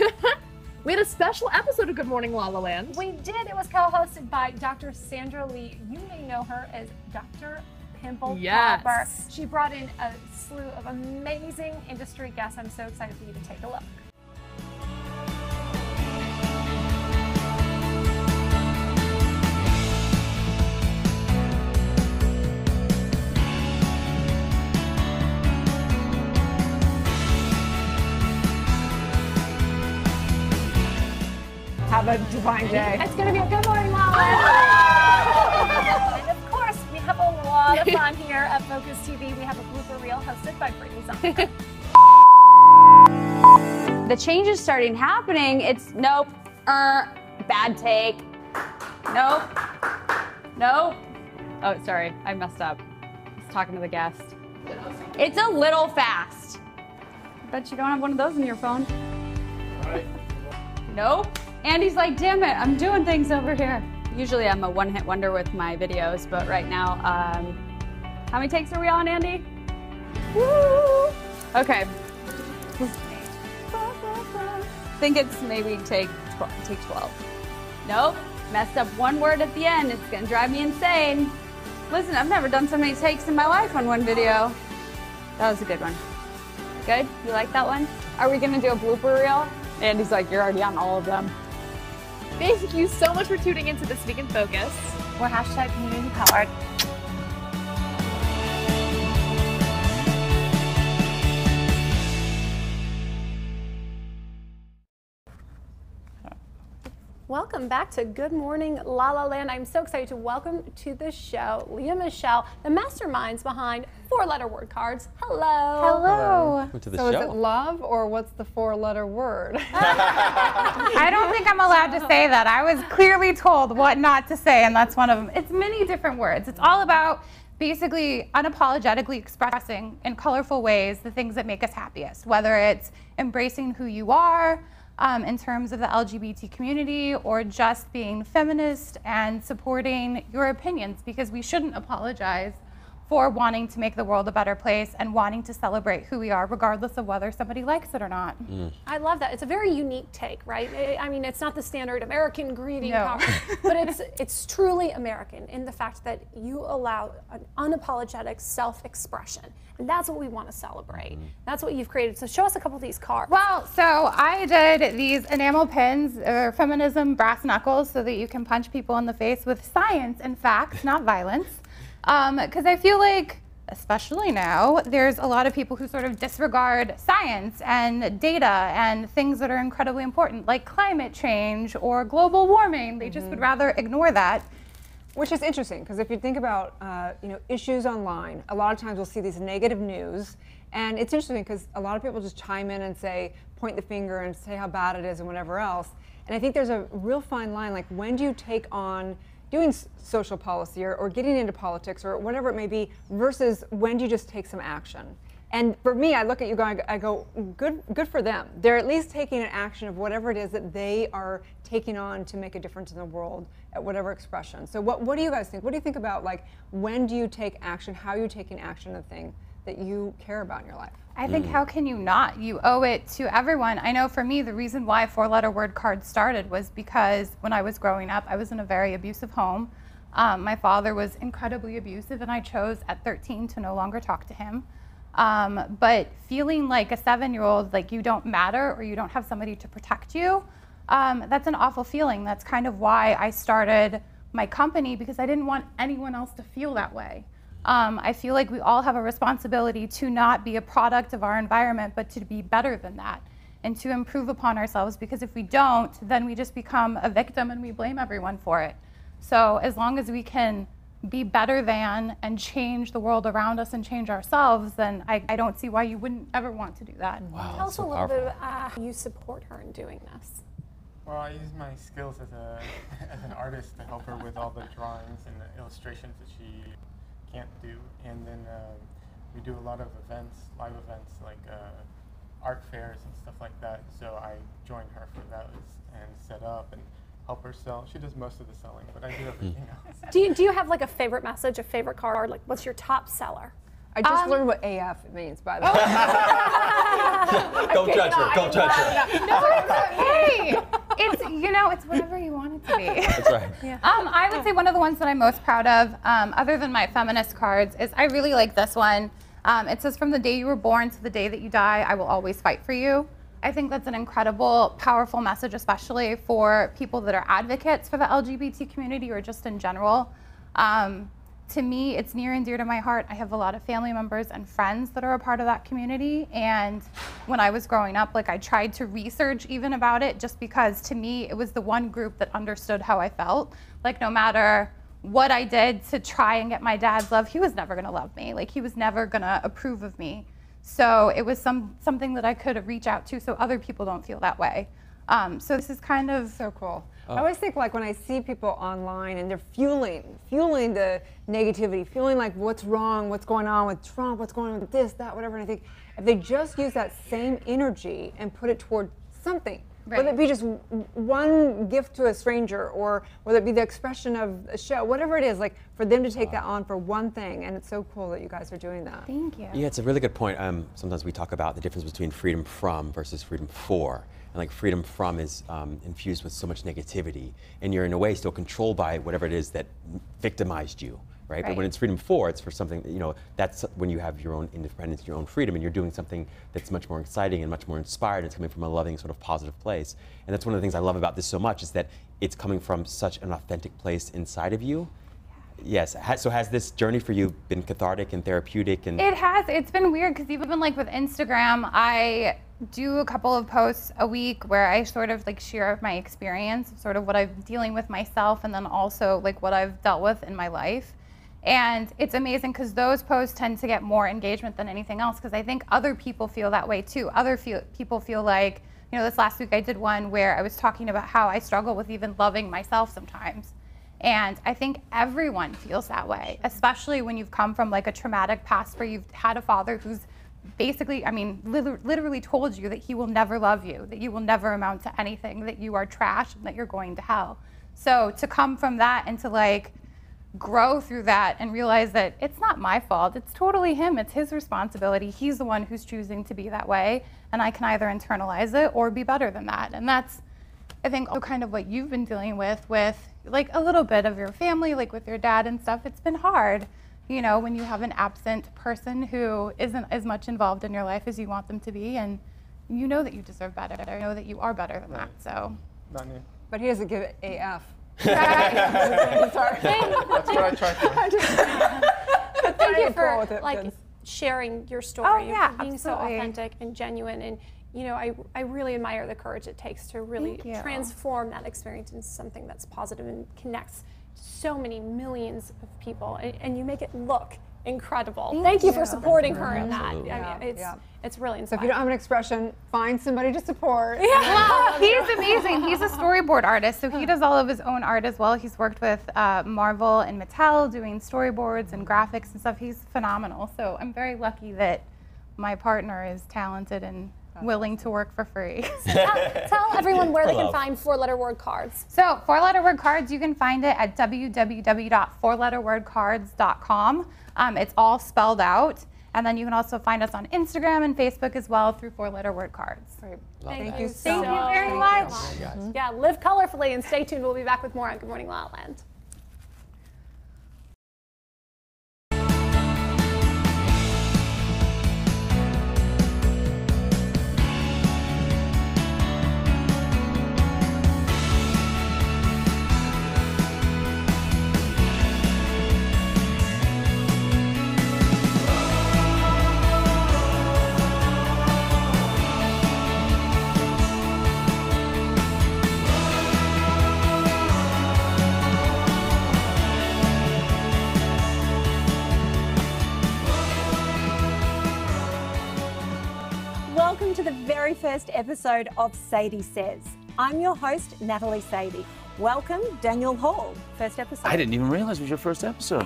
We had a special episode of Good Morning La La Land. We did. It was co-hosted by Dr. Sandra Lee. You may know her as Dr. Pimple Popper. She brought in a slew of amazing industry guests. I'm so excited for you to take a look. have a divine day. It's going to be a good morning, LaLa. And of course, we have a lot of fun here at Focus TV. We have a blooper reel hosted by Brittany Zahn. The change is starting happening. It's nope, bad take. Nope, nope. Oh, sorry, I messed up. I was talking to the guest. It's a little fast. Bet you don't have one of those in your phone. Nope. Andy's like, damn it, I'm doing things over here. Usually I'm a one-hit wonder with my videos, but right now, how many takes are we on, Andy? Woo! Okay. I think it's maybe take 12. Nope, messed up one word at the end. It's gonna drive me insane. Listen, I've never done so many takes in my life on one video. That was a good one. Good? You like that one? Are we gonna do a blooper reel? Andy's like, you're already on all of them. Thank you so much for tuning into This Week in Focus. We're hashtag community powered. Welcome back to Good Morning La La Land. I'm so excited to welcome to the show Leah Michelle, the masterminds behind 4-letter word cards. Hello. Hello. Welcome to the So show. is it love or what's the 4-letter word? I don't think I'm allowed to say that. I was clearly told what not to say, and that's one of them. It's many different words. It's all about basically unapologetically expressing in colorful ways the things that make us happiest, whether it's embracing who you are, in terms of the LGBT community, or just being feminist and supporting your opinions, because we shouldn't apologize for wanting to make the world a better place and wanting to celebrate who we are, regardless of whether somebody likes it or not. I love that. It's a very unique take, right? I mean, it's not the standard American greeting No. card, but it's truly American in the fact that you allow an unapologetic self-expression. And that's what we want to celebrate. That's what you've created. So show us a couple of these cards. Well, so I did these enamel pins, or feminism brass knuckles, so that you can punch people in the face with science and facts, not violence. Because I feel like, especially now, there's a lot of people who sort of disregard science and data and things that are incredibly important, like climate change or global warming. They just would rather ignore that. Which is interesting, because if you think about issues online, a lot of times we'll see these negative news, and it's interesting because a lot of people just chime in and say, point the finger and say how bad it is and whatever else. And I think there's a real fine line, like when do you take on doing social policy or getting into politics or whatever it may be, versus when do you just take some action? And for me, I look at you going, I go, good for them. They're at least taking an action of whatever it is that they are taking on to make a difference in the world at whatever expression. So what do you guys think? What do you think about, like, when do you take action? How are you taking action on the thing that you care about in your life? I think how can you not? You owe it to everyone. I know for me, the reason why 4-letter word cards started was because when I was growing up, I was in a very abusive home. My father was incredibly abusive, and I chose at 13 to no longer talk to him. But feeling like a 7-year-old, like you don't matter or you don't have somebody to protect you, that's an awful feeling. That's kind of why I started my company, because I didn't want anyone else to feel that way. I feel like we all have a responsibility to not be a product of our environment, but to be better than that and to improve upon ourselves, because if we don't, then we just become a victim and we blame everyone for it. So as long as we can be better than and change the world around us and change ourselves, then I don't see why you wouldn't ever want to do that. Wow, Tell us a little bit about how you support her in doing this. Well, I use my skills as an artist to help her with all the drawings and the illustrations that she can't do, and then we do a lot of events, live events like art fairs and stuff like that. So I join her for those and set up and help her sell. She does most of the selling, but I do everything else. Do you have like a favorite message, a favorite card? Like, what's your top seller? I just learned what AF means, by the way. Don't judge her. Don't judge her. No, it's okay. It's whatever you want it to be. That's right. Yeah. I would say one of the ones that I'm most proud of, other than my feminist cards, is I really like this one. It says, "From the day you were born to the day that you die, I will always fight for you." I think that's an incredible, powerful message, especially for people that are advocates for the LGBT community or just in general. To me, it's near and dear to my heart. I have a lot of family members and friends that are a part of that community, and when I was growing up, like I tried to research even about it, just because to me it was the one group that understood how I felt. Like no matter what I did to try and get my dad's love, he was never gonna love me. Like he was never gonna approve of me. So it was something that I could reach out to so other people don't feel that way. So this is kind of so cool. I always think like when I see people online and they're fueling the negativity, feeling like what's wrong, what's going on with Trump, what's going on with this, that, whatever, and I think if they just use that same energy and put it toward something, whether it be just one gift to a stranger or whether it be the expression of a show, whatever it is, like for them to take that on for one thing, and it's so cool that you guys are doing that. Thank you. Yeah, it's a really good point. Sometimes we talk about the difference between freedom from versus freedom for. And like freedom from is infused with so much negativity, and you're in a way still controlled by whatever it is that victimized you, right? But when it's freedom for, it's for something, you know, that's when you have your own independence, your own freedom, and you're doing something that's much more exciting and much more inspired, and it's coming from a loving sort of positive place. And that's one of the things I love about this so much, is that it's coming from such an authentic place inside of you. Yes. So has this journey for you been cathartic and therapeutic? And it has. It's been weird because even like with Instagram, I do a couple of posts a week where I sort of like share my experience of sort of what I'm dealing with myself, and then also like what I've dealt with in my life. And it's amazing because those posts tend to get more engagement than anything else, because I think other people feel that way too. People feel like, you know, this last week I did one where I was talking about how I struggle with even loving myself sometimes. And I think everyone feels that way, especially when you've come from like a traumatic past where you've had a father who's basically, I mean, literally told you that he will never love you, that you will never amount to anything, that you are trash, and that you're going to hell. So to come from that and to like grow through that and realize that it's not my fault, it's totally him, it's his responsibility. He's the one who's choosing to be that way, and I can either internalize it or be better than that. And that's, I think, kind of what you've been dealing with like a little bit of your family, like with your dad and stuff. It's been hard, you know, when you have an absent person who isn't as much involved in your life as you want them to be, and you know that you deserve better, you know that you are better than that, so. Not me. But he doesn't give it AF. That's what I try to. But thank you for like sharing your story, Oh, yeah, for being so absolutely. authentic and genuine, and you know, I really admire the courage it takes to really Thank you. transform that experience into something that's positive and connects so many millions of people, and you make it look incredible. Thank you for supporting her in that. I mean, it's really inspiring. So if you don't have an expression, find somebody to support. Well, he's amazing. He's a storyboard artist, so he does all of his own art as well. He's worked with Marvel and Mattel doing storyboards and graphics and stuff. He's phenomenal. So I'm very lucky that my partner is talented and willing to work for free. Tell everyone where they can find four-letter word cards. So four-letter word cards, you can find it at www.fourletterwordcards.com. It's all spelled out. And then you can also find us on Instagram and Facebook as well through four-letter word cards. Great. Thank you so Thank you very much. much. Yeah, live colorfully and stay tuned. We'll be back with more on Good Morning La La Land. Welcome to the very first episode of Sadie Says. I'm your host, Natalie Sadie. Welcome, Daniel Hall. First episode. I didn't even realize it was your first episode.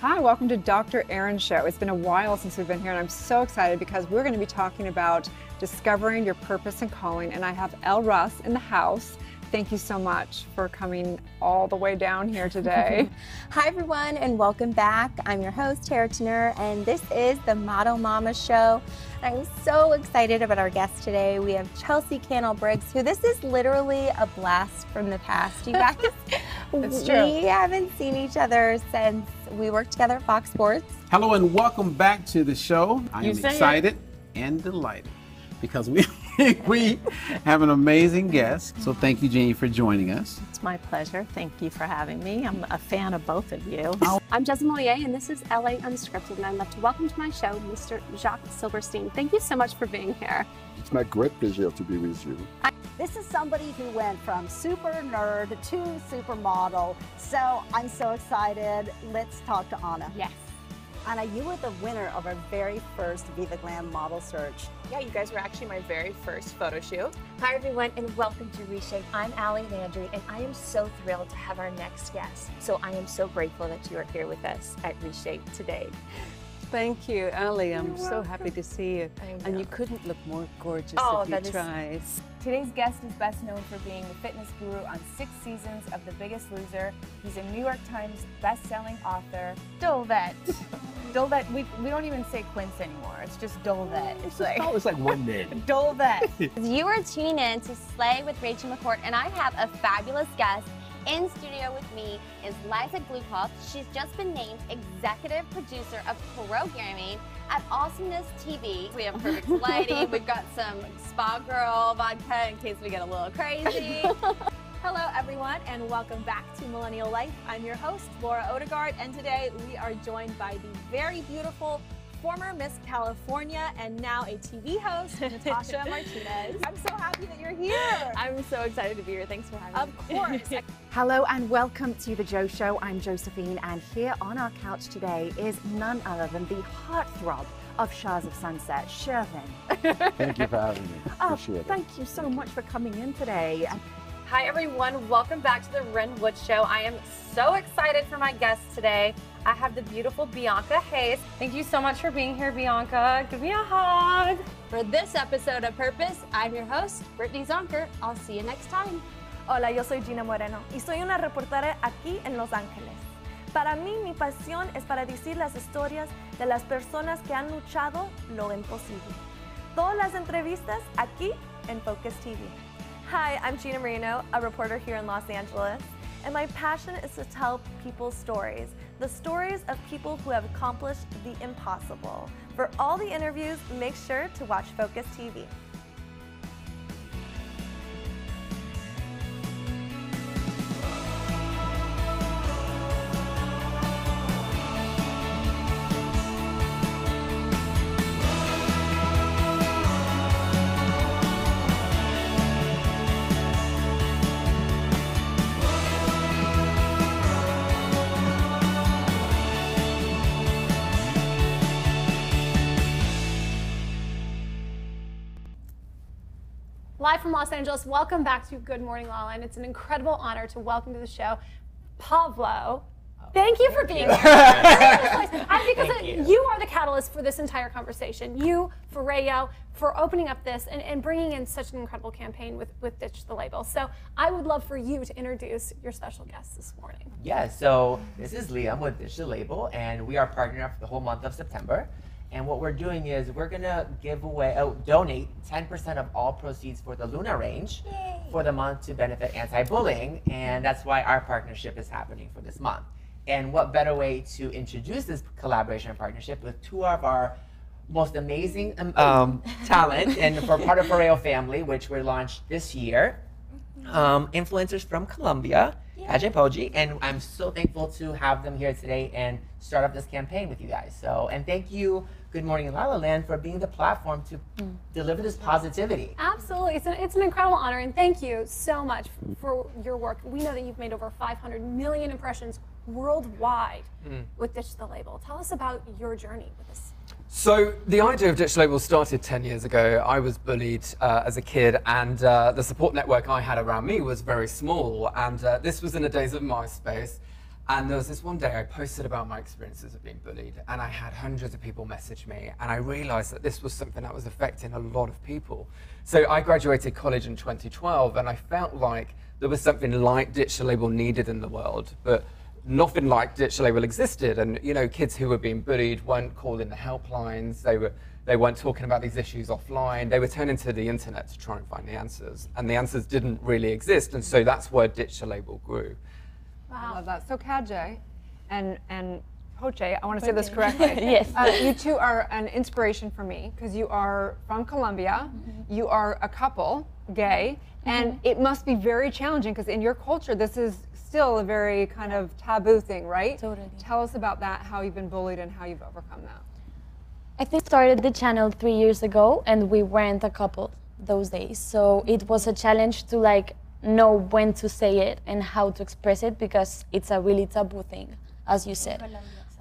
Hi, welcome to Dr. Erin Show. It's been a while since we've been here, and I'm so excited because we're going to be talking about discovering your purpose and calling, and I have Elle Russ in the house. Thank you so much for coming all the way down here today. Hi everyone, and welcome back. I'm your host, Tara Tenner, and this is the Model Mama Show. I'm so excited about our guest today. We have Chelsea Cannell-Briggs, who this is literally a blast from the past, you guys. It's true. We haven't seen each other since we worked together at Fox Sports. Hello and welcome back to the show. I am say it. excited and delighted because we we have an amazing guest. So thank you, Jeannie, for joining us. It's my pleasure. Thank you for having me. I'm a fan of both of you. I'm Jasmine Mollier, and this is LA Unscripted, and I'd love to welcome to my show Mr. Jacques Silverstein. Thank you so much for being here. It's my great pleasure to be with you. This is somebody who went from super nerd to supermodel, so I'm so excited. Let's talk to Anna. Yes. Anna, you were the winner of our very first Viva Glam model search. Yeah, you guys were actually my very first photo shoot. Hi everyone, and welcome to Reshape. I'm Allie Landry, and I am so thrilled to have our next guest. So I am so grateful that you are here with us at Reshape today. Thank you, Allie. I'm so happy to see you. And you couldn't look more gorgeous if you tried. Today's guest is best known for being the fitness guru on 6 seasons of The Biggest Loser. He's a New York Times best-selling author. Dolvet. Dolvet, we don't even say Quince anymore. It's just Dolvet. It's like one name. Dolvet. You are tuning in to Slay with Rachel McCourt, and I have a fabulous guest. In studio with me is Liza Glukov. She's just been named executive producer of programming at Awesomeness TV. We have perfect lighting. We've got some Spa Girl vodka in case we get a little crazy. Hello everyone, and welcome back to Millennial Life. I'm your host, Laura Odegaard, and today we are joined by the very beautiful former Miss California and now a TV host, Natasha Martinez. I'm so happy that you're here. I'm so excited to be here. Thanks for having me. Of course. Hello and welcome to The Joe Show. I'm Josephine, and here on our couch today is none other than the heartthrob of Shahs of Sunset, Shervin. Thank you for having me. Appreciate it. Thank you so much for coming in today. Hi everyone, welcome back to the Ren Wood Show. I am so excited for my guest today. I have the beautiful Bianca Hayes. Thank you so much for being here, Bianca. Give me a hug. For this episode of Purpose, I'm your host, Brittany Zonker. I'll see you next time. Hola, yo soy Gina Moreno y soy una reportera aquí en Los Ángeles. Para mí, mi pasión es para decir las historias de las personas que han luchado lo imposible. Todas las entrevistas aquí en Focus TV. Hi, I'm Gina Marino, a reporter here in Los Angeles, and my passion is to tell people's stories, the stories of people who have accomplished the impossible. For all the interviews, make sure to watch Focus TV. Live from Los Angeles, welcome back to Good Morning LaLa, and it's an incredible honor to welcome to the show Pablo. Thank you for being here. Because you are the catalyst for this entire conversation. You, for Rayo, for opening up this and bringing in such an incredible campaign with Ditch the Label. So I would love for you to introduce your special guest this morning. Yeah, so this is Liam with Ditch the Label, and we are partnering up for the whole month of September. And what we're doing is we're gonna donate 10% of all proceeds for the Luna range for the month to benefit anti-bullying, and that's why our partnership is happening for this month. And what better way to introduce this collaboration and partnership with two of our most amazing talent, and for part of Rayo family, which we launched this year, influencers from Colombia, Ajay Poji, and I'm so thankful to have them here today and start up this campaign with you guys. So, and thank you, Good Morning LaLaLand, for being the platform to deliver this positivity. Absolutely, it's an incredible honor, and thank you so much for your work. We know that you've made over 500 million impressions worldwide with Ditch the Label. Tell us about your journey with this. So the idea of Ditch the Label started 10 years ago. I was bullied as a kid, and the support network I had around me was very small. And this was in the days of MySpace. And there was this one day I posted about my experiences of being bullied, and I had hundreds of people message me, and I realized that this was something that was affecting a lot of people. So I graduated college in 2012, and I felt like there was something like Ditch the Label needed in the world, but nothing like Ditch the Label existed. And you know, kids who were being bullied weren't calling the helplines, they weren't talking about these issues offline, they were turning to the internet to try and find the answers, and the answers didn't really exist, and so that's where Ditch the Label grew. Wow. I love that. So Kajay, and Poche, I want to say this correctly. Yes. You two are an inspiration for me because you are from Colombia, you are a couple, gay, and it must be very challenging because in your culture this is still a very kind of taboo thing, right? Totally. Tell us about that, how you've been bullied and how you've overcome that. I think I started the channel 3 years ago and we weren't a couple those days. So it was a challenge to like know when to say it and how to express it because it's a really taboo thing, as you said.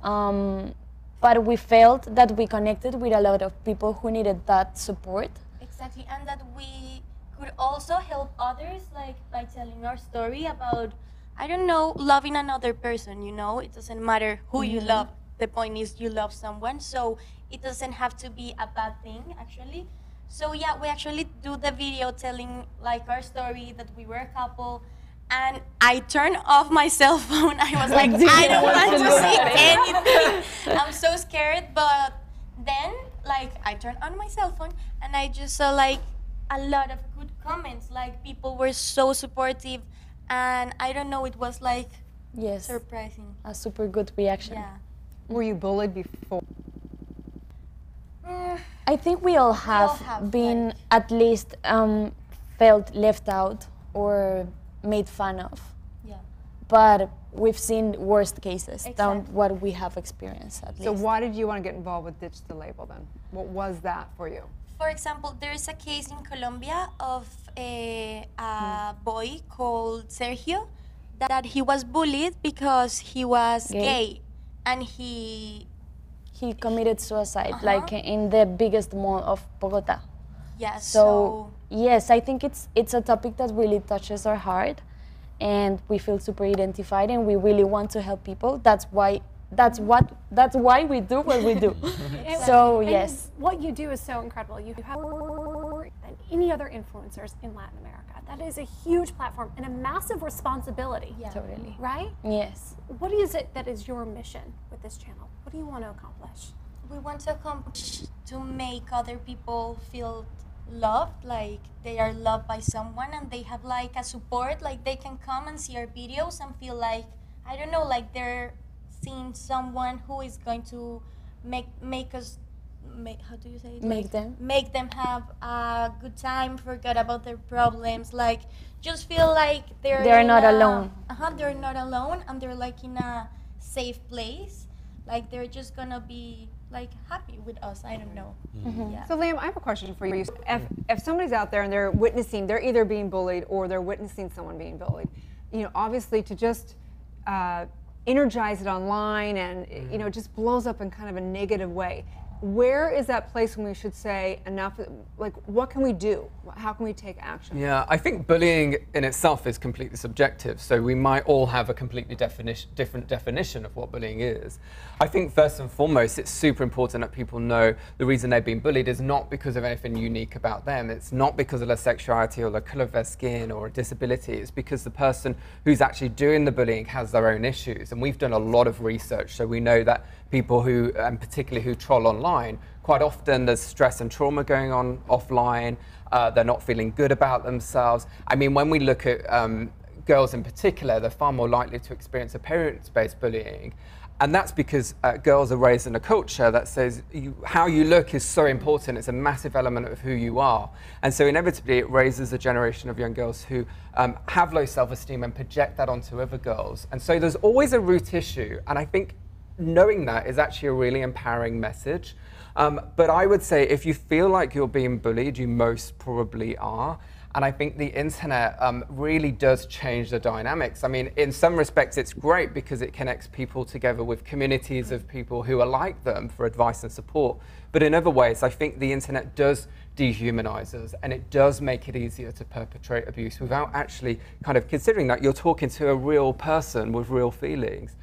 But we felt that we connected with a lot of people who needed that support. Exactly, and that we could also help others, like by telling our story about, I don't know, loving another person, you know? It doesn't matter who you love. The point is you love someone, so it doesn't have to be a bad thing, actually. So yeah, we actually do the video telling like our story, that we were a couple, and I turned off my cell phone. I was like, I don't want to see anything. I'm so scared, but then like I turned on my cell phone and I just saw like a lot of good comments, like people were so supportive, and I don't know, it was like surprising. A super good reaction. Yeah. Were you bullied before? I think we all have been at least felt left out or made fun of. Yeah. But we've seen worst cases than Exactly. what we have experienced at So least. why did you want to get involved with Ditch the Label then? What was that for you? For example, there is a case in Colombia of a boy called Sergio that he was bullied because he was gay, and he committed suicide, like in the biggest mall of Bogota. Yeah, So yes, I think it's a topic that really touches our heart, and we feel super identified, and we really want to help people. That's why we do what we do. So And yes. what you do is so incredible. You have more than any other influencers in Latin America. That is a huge platform and a massive responsibility. Yeah. Totally. Right? Yes. What is it that is your mission with this channel? What do you want to accomplish? we want to accomplish to make other people feel loved, like they are loved by someone and they have like a support, like they can come and see our videos and feel like, I don't know, like they're seeing someone who is going to make us, how do you say it? Make them have a good time, forget about their problems, like just feel like they're not alone. They're not alone, and they're like in a safe place, like they're just gonna be like happy with us. I don't know. Mm-hmm. Yeah. So Liam, I have a question for you. If somebody's out there and they're witnessing, they're either being bullied or they're witnessing someone being bullied, you know, obviously to just energize it online and you know, it just blows up in kind of a negative way. Where is that place when we should say enough? Like, what can we do? How can we take action? Yeah, I think bullying in itself is completely subjective. So we might all have a completely different definition of what bullying is. I think first and foremost, it's super important that people know the reason they're being bullied is not because of anything unique about them. It's not because of their sexuality or the color of their skin or a disability. It's because the person who's actually doing the bullying has their own issues. And we've done a lot of research, so we know that people who, and particularly who troll online, quite often there's stress and trauma going on offline. They're not feeling good about themselves. I mean, when we look at girls in particular, they're far more likely to experience appearance-based bullying. And that's because girls are raised in a culture that says how you look is so important. It's a massive element of who you are. And so inevitably it raises a generation of young girls who have low self-esteem and project that onto other girls. And so there's always a root issue. And I think knowing that is actually a really empowering message. But I would say if you feel like you're being bullied, you most probably are. And I think the internet really does change the dynamics. I mean, in some respects, it's great because it connects people together with communities of people who are like them for advice and support. But in other ways, I think the internet does dehumanize us, and it does make it easier to perpetrate abuse without actually kind of considering that you're talking to a real person with real feelings.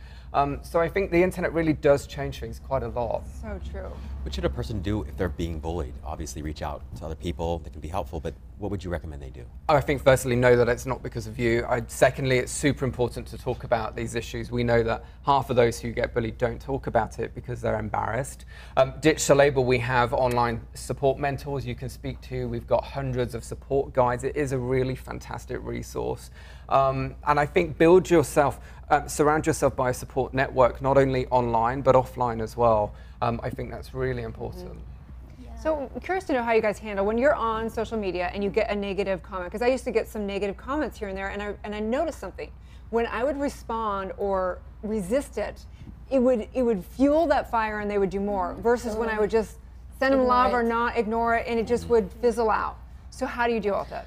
So I think the internet really does change things quite a lot. So true. What should a person do if they're being bullied? Obviously, reach out to other people that can be helpful, but what would you recommend they do? I think firstly, know that it's not because of you. Secondly, it's super important to talk about these issues. We know that half of those who get bullied don't talk about it because they're embarrassed. Ditch the label. We have online support mentors you can speak to. We've got hundreds of support guides. It is a really fantastic resource. And I think build yourself, surround yourself by a support network, not only online, but offline as well. I think that's really important. So I'm curious to know how you guys handle when you're on social media and you get a negative comment, because I used to get some negative comments here and there, and I noticed something. When I would respond or resist it, it would fuel that fire and they would do more, versus when I would just send them love or not ignore it, and it just would fizzle out. So how do you deal with that?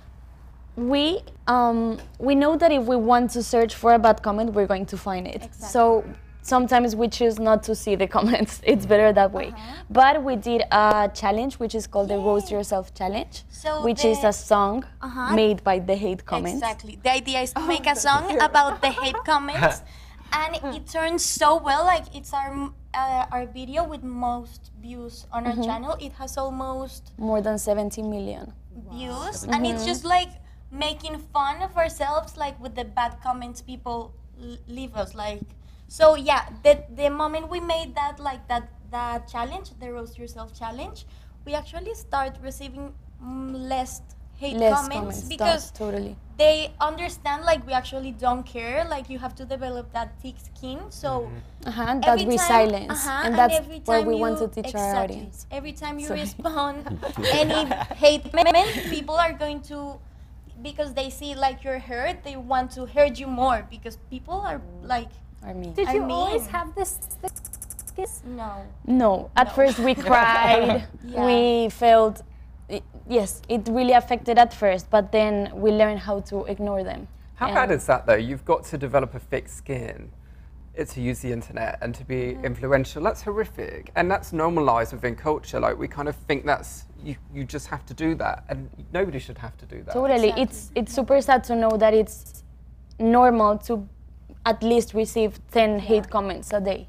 We know that if we want to search for a bad comment, we're going to find it. Exactly. So sometimes we choose not to see the comments. It's better that way. But we did a challenge which is called the Roast Yourself Challenge, which is a song made by the hate comments. Exactly. The idea is to make a song about the hate comments, and it turns so well. Like, it's our video with most views on our channel. It has almost more than 70 million views, and it's just like making fun of ourselves, like with the bad comments people leave us. Like, so yeah, the moment we made that, like that challenge, the Roast Yourself Challenge, we actually start receiving less hate comments because they understand, like, we actually don't care. Like, you have to develop that thick skin, so that we silence, and that's what we want to teach our exactly. audience. Every time you respond any hate comment, people are going to, because they see like you're hurt, they want to hurt you more, because people are like, Did you always have this? No. No. At first we cried. We felt, yes, it really affected at first, but then we learned how to ignore them. How bad is that though? You've got to develop a thick skin to use the internet and to be influential. That's horrific, and that's normalized within culture. Like, we kind of think that's, you just have to do that, and nobody should have to do that. Totally. It's super sad to know that it's normal to at least receive 10 hate comments a day.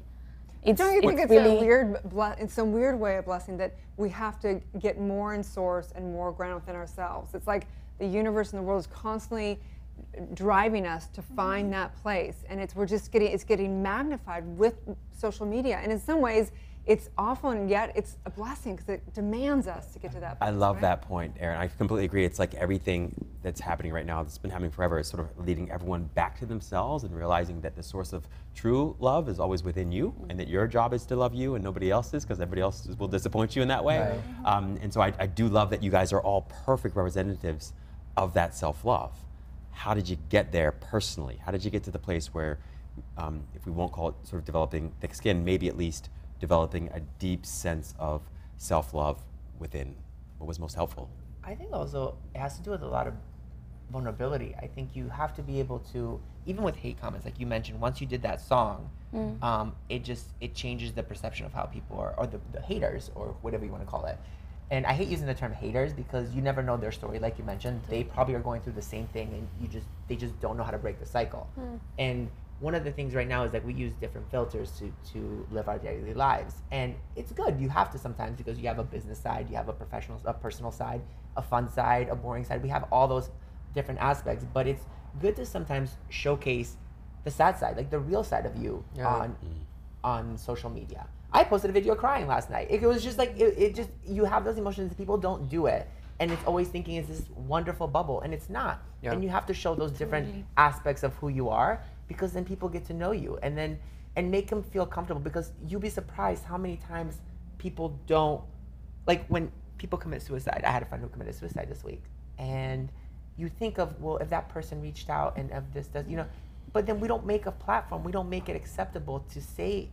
Don't you think it's really a weird, in some weird way, a blessing that we have to get more in source and more ground within ourselves? It's like the universe and the world is constantly driving us to find that place, and it's getting magnified with social media. And in some ways, it's awful, and yet it's a blessing because it demands us to get to that place. I love that point, Erin. I completely agree. It's like everything that's happening right now, that's been happening forever, is sort of leading everyone back to themselves and realizing that the source of true love is always within you, and that your job is to love you and nobody else's, because everybody else will disappoint you in that way. Right. And so I do love that you guys are all perfect representatives of that self-love. How did you get there personally? How did you get to the place where, if we won't call it sort of developing thick skin, maybe at least developing a deep sense of self-love within? What was most helpful? I think also it has to do with a lot of vulnerability. I think you have to be able to, even with hate comments, like you mentioned, once you did that song, it changes the perception of how people are, or the haters, or whatever you want to call it. And I hate using the term haters because you never know their story. Like you mentioned, they probably are going through the same thing, and they just don't know how to break the cycle. And one of the things right now is that we use different filters to live our daily lives. And it's good. You have to sometimes, because you have a business side, you have a personal side, a fun side, a boring side. We have all those different aspects, but it's good to sometimes showcase the sad side, like the real side of you on social media. I posted a video crying last night. It was just like, you have those emotions, people don't do it. And it's always thinking it's this wonderful bubble, and it's not. And you have to show those different aspects of who you are, because then people get to know you, and make them feel comfortable, because you'll be surprised how many times people don't, like when people commit suicide. I had a friend who committed suicide this week, and you think of, well, if that person reached out and if this does, but then we don't make a platform, we don't make it acceptable to say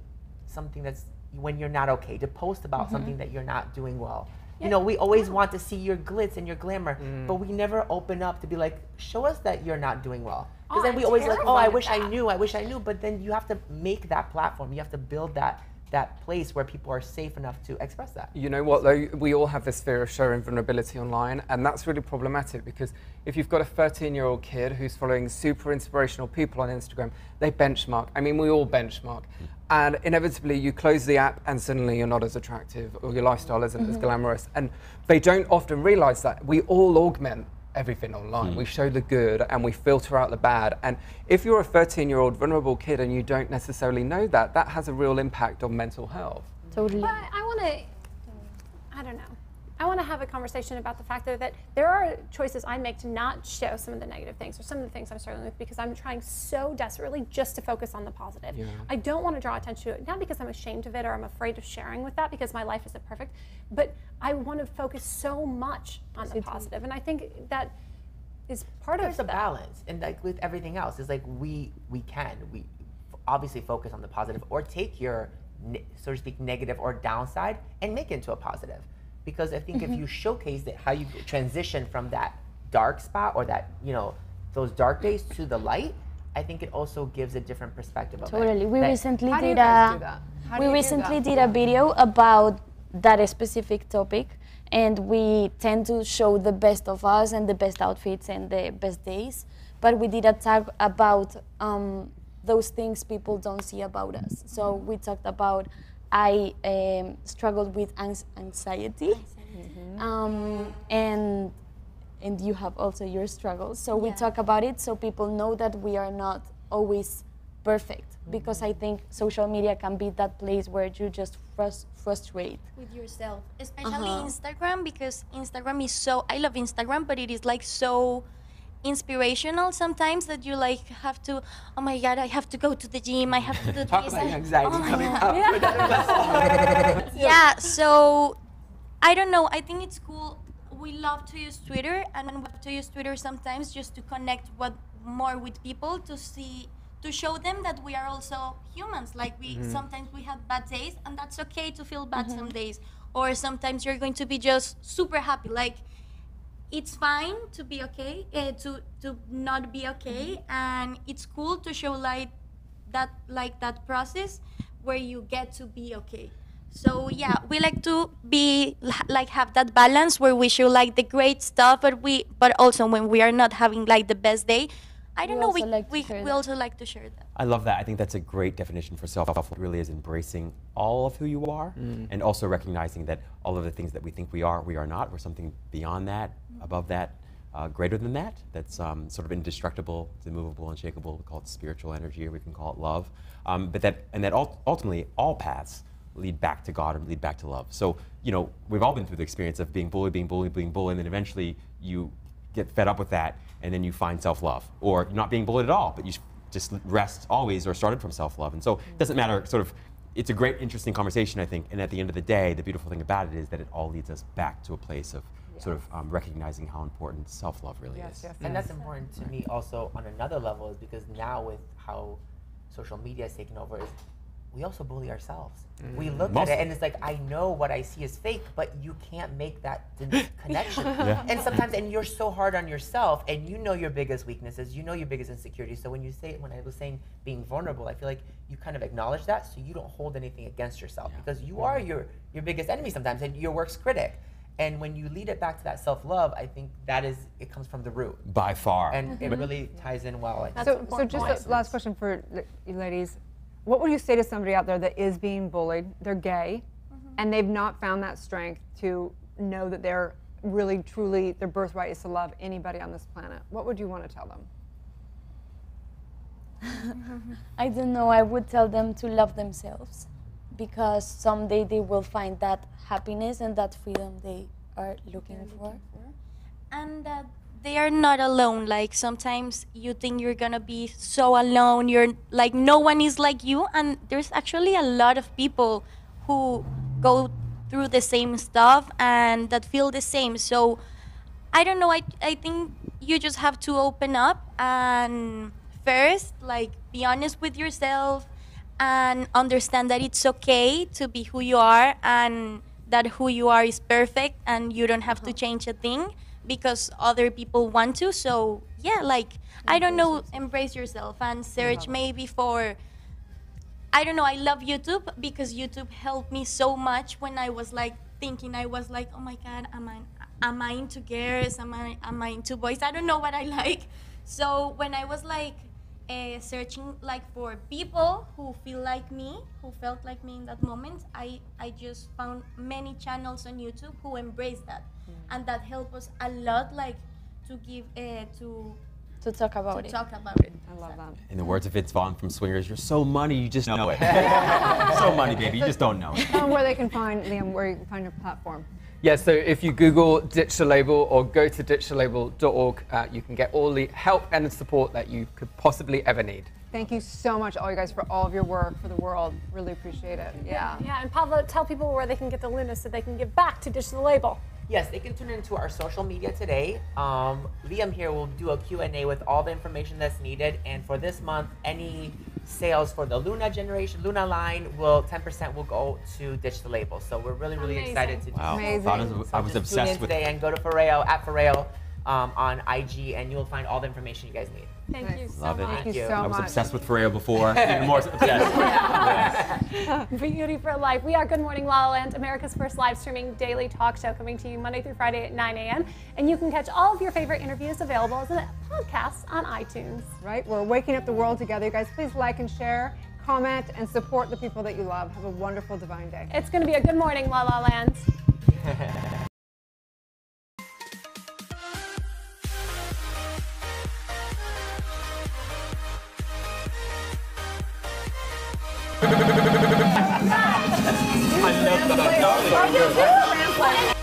something that's, when you're not okay, to post about something that you're not doing well. We always want to see your glitz and your glamour, but we never open up to be like, show us that you're not doing well. Because then we always like, oh, I wish I knew, but then you have to make that platform. You have to build that that place where people are safe enough to express that. You know what though, we all have this fear of showing vulnerability online, and that's really problematic because if you've got a 13-year-old kid who's following super inspirational people on Instagram, they benchmark. I mean, we all benchmark. And inevitably you close the app and suddenly you're not as attractive or your lifestyle isn't as glamorous. And they don't often realize that we all augment everything online. We show the good and we filter out the bad. And if you're a 13-year-old vulnerable kid and you don't necessarily know that, that has a real impact on mental health. Totally. But I want to, I don't know. I want to have a conversation about the fact that there are choices I make to not show some of the negative things or some of the things I'm struggling with because I'm trying so desperately just to focus on the positive. Yeah. I don't want to draw attention to it, not because I'm ashamed of it or I'm afraid of sharing with that because my life isn't perfect, but I want to focus so much on the positive. And I think that is part of There's a balance, and like with everything else, it's like we obviously focus on the positive or take your, so to speak, negative or downside and make it into a positive. Because I think if you showcase it, how you transition from that dark spot or that, you know, those dark days to the light, I think it also gives a different perspective of it. Totally. We That- recently How do you did guys do a that? we recently did a video about that specific topic, and we tend to show the best of us and the best outfits and the best days. But we did a tag about those things people don't see about us. So we talked about I struggled with anxiety, and you have also your struggles. So we talk about it so people know that we are not always perfect, because I think social media can be that place where you just frustrate with yourself, especially Instagram, because Instagram is so, I love Instagram, but it is like so inspirational sometimes that you like have to, oh my god, I have to go to the gym, I have to do Talk this. about your anxiety coming up. Yeah, so I don't know, I think it's cool. We love to use Twitter, and we love to use Twitter sometimes just to connect more with people, to see, to show them that we are also humans. Like we sometimes we have bad days, and that's okay to feel bad some days. Or sometimes you're going to be just super happy. Like it's fine to be okay, to not be okay, and it's cool to show that process where you get to be okay. So yeah, we like to be like have that balance where we show like the great stuff, but also when we are not having like the best day, I don't know, we also like to share that. I love that. I think that's a great definition for self-love. It really is embracing all of who you are, and also recognizing that all of the things that we think we are not. We're something beyond that, above that, greater than that. That's sort of indestructible, it's immovable, unshakable. We call it spiritual energy, or we can call it love. But that ultimately all paths lead back to God and lead back to love. So, you know, we've all been through the experience of being bullied, and then eventually you get fed up with that, and then you find self-love. Or not being bullied at all, but you just rest always, or started from self-love. And so it doesn't matter, sort of, it's a great, interesting conversation, I think. And at the end of the day, the beautiful thing about it is that it all leads us back to a place of sort of recognizing how important self-love really is. And that's important to me also on another level, is because now with how social media is taking over, is we also bully ourselves. We look at it and it's like, I know what I see is fake, but you can't make that connection. And sometimes, and you're so hard on yourself, and you know your biggest weaknesses, you know your biggest insecurities. So when I was saying being vulnerable, I feel like you kind of acknowledge that so you don't hold anything against yourself, because you are your biggest enemy sometimes, and your worst critic. And when you lead it back to that self-love, I think it comes from the root. By far. And it really ties in well. So just a last question for you ladies. What would you say to somebody out there that is being bullied, they're gay, and they've not found that strength to know that they're really, truly, their birthright is to love anybody on this planet? What would you want to tell them? I don't know, I would tell them to love themselves, because someday they will find that happiness and that freedom they are looking for. And that they are not alone. Like sometimes you think you're gonna be so alone, you're like, no one is like you, and there's actually a lot of people who go through the same stuff and that feel the same. So I don't know, I think you just have to open up and first like be honest with yourself and understand that it's okay to be who you are, and that who you are is perfect, and you don't have to change a thing because other people want to. So yeah, like I don't know, embrace yourself. And search maybe for, I don't know, I love YouTube because YouTube helped me so much when I was like thinking, I was like, oh my God, am I into girls? Am I into boys? I don't know what I like. So when I was like searching like for people who feel like me, who felt like me in that moment, I just found many channels on YouTube who embrace that. And that helped us a lot, like to give, to talk about it. I love that. In the words of Vince Vaughn from Swingers, you're so money, you just know it. So money, baby, you just don't know it. Tell them where they can find, Liam, where you can find your platform. Yeah, so if you Google Ditch the Label or go to ditchthelabel.org, you can get all the help and support that you could possibly ever need. Thank you so much, all you guys, for all of your work for the world. Really appreciate it. Yeah. Yeah, and Pablo, tell people where they can get the Luna so they can give back to Ditch the Label. Yes, they can tune into our social media today. Liam here will do a Q&A with all the information that's needed. And for this month, any sales for the Luna generation, Luna line, 10% will go to Ditch the Label. So we're really, really excited to do Wow. Amazing. I was obsessed with today and go to Fareo, at Fareo on IG, and you'll find all the information you guys need. Thank you so Love it. much. Thank you so I was much. obsessed with Fareo before, even more obsessed. Beauty for life. We are Good Morning La La Land, America's first live streaming daily talk show, coming to you Monday through Friday at 9 a.m. And you can catch all of your favorite interviews available as a podcast on iTunes. Right? We're waking up the world together. You guys, please like and share, comment, and support the people that you love. Have a wonderful divine day. It's going to be a good morning, La La Land. I love that.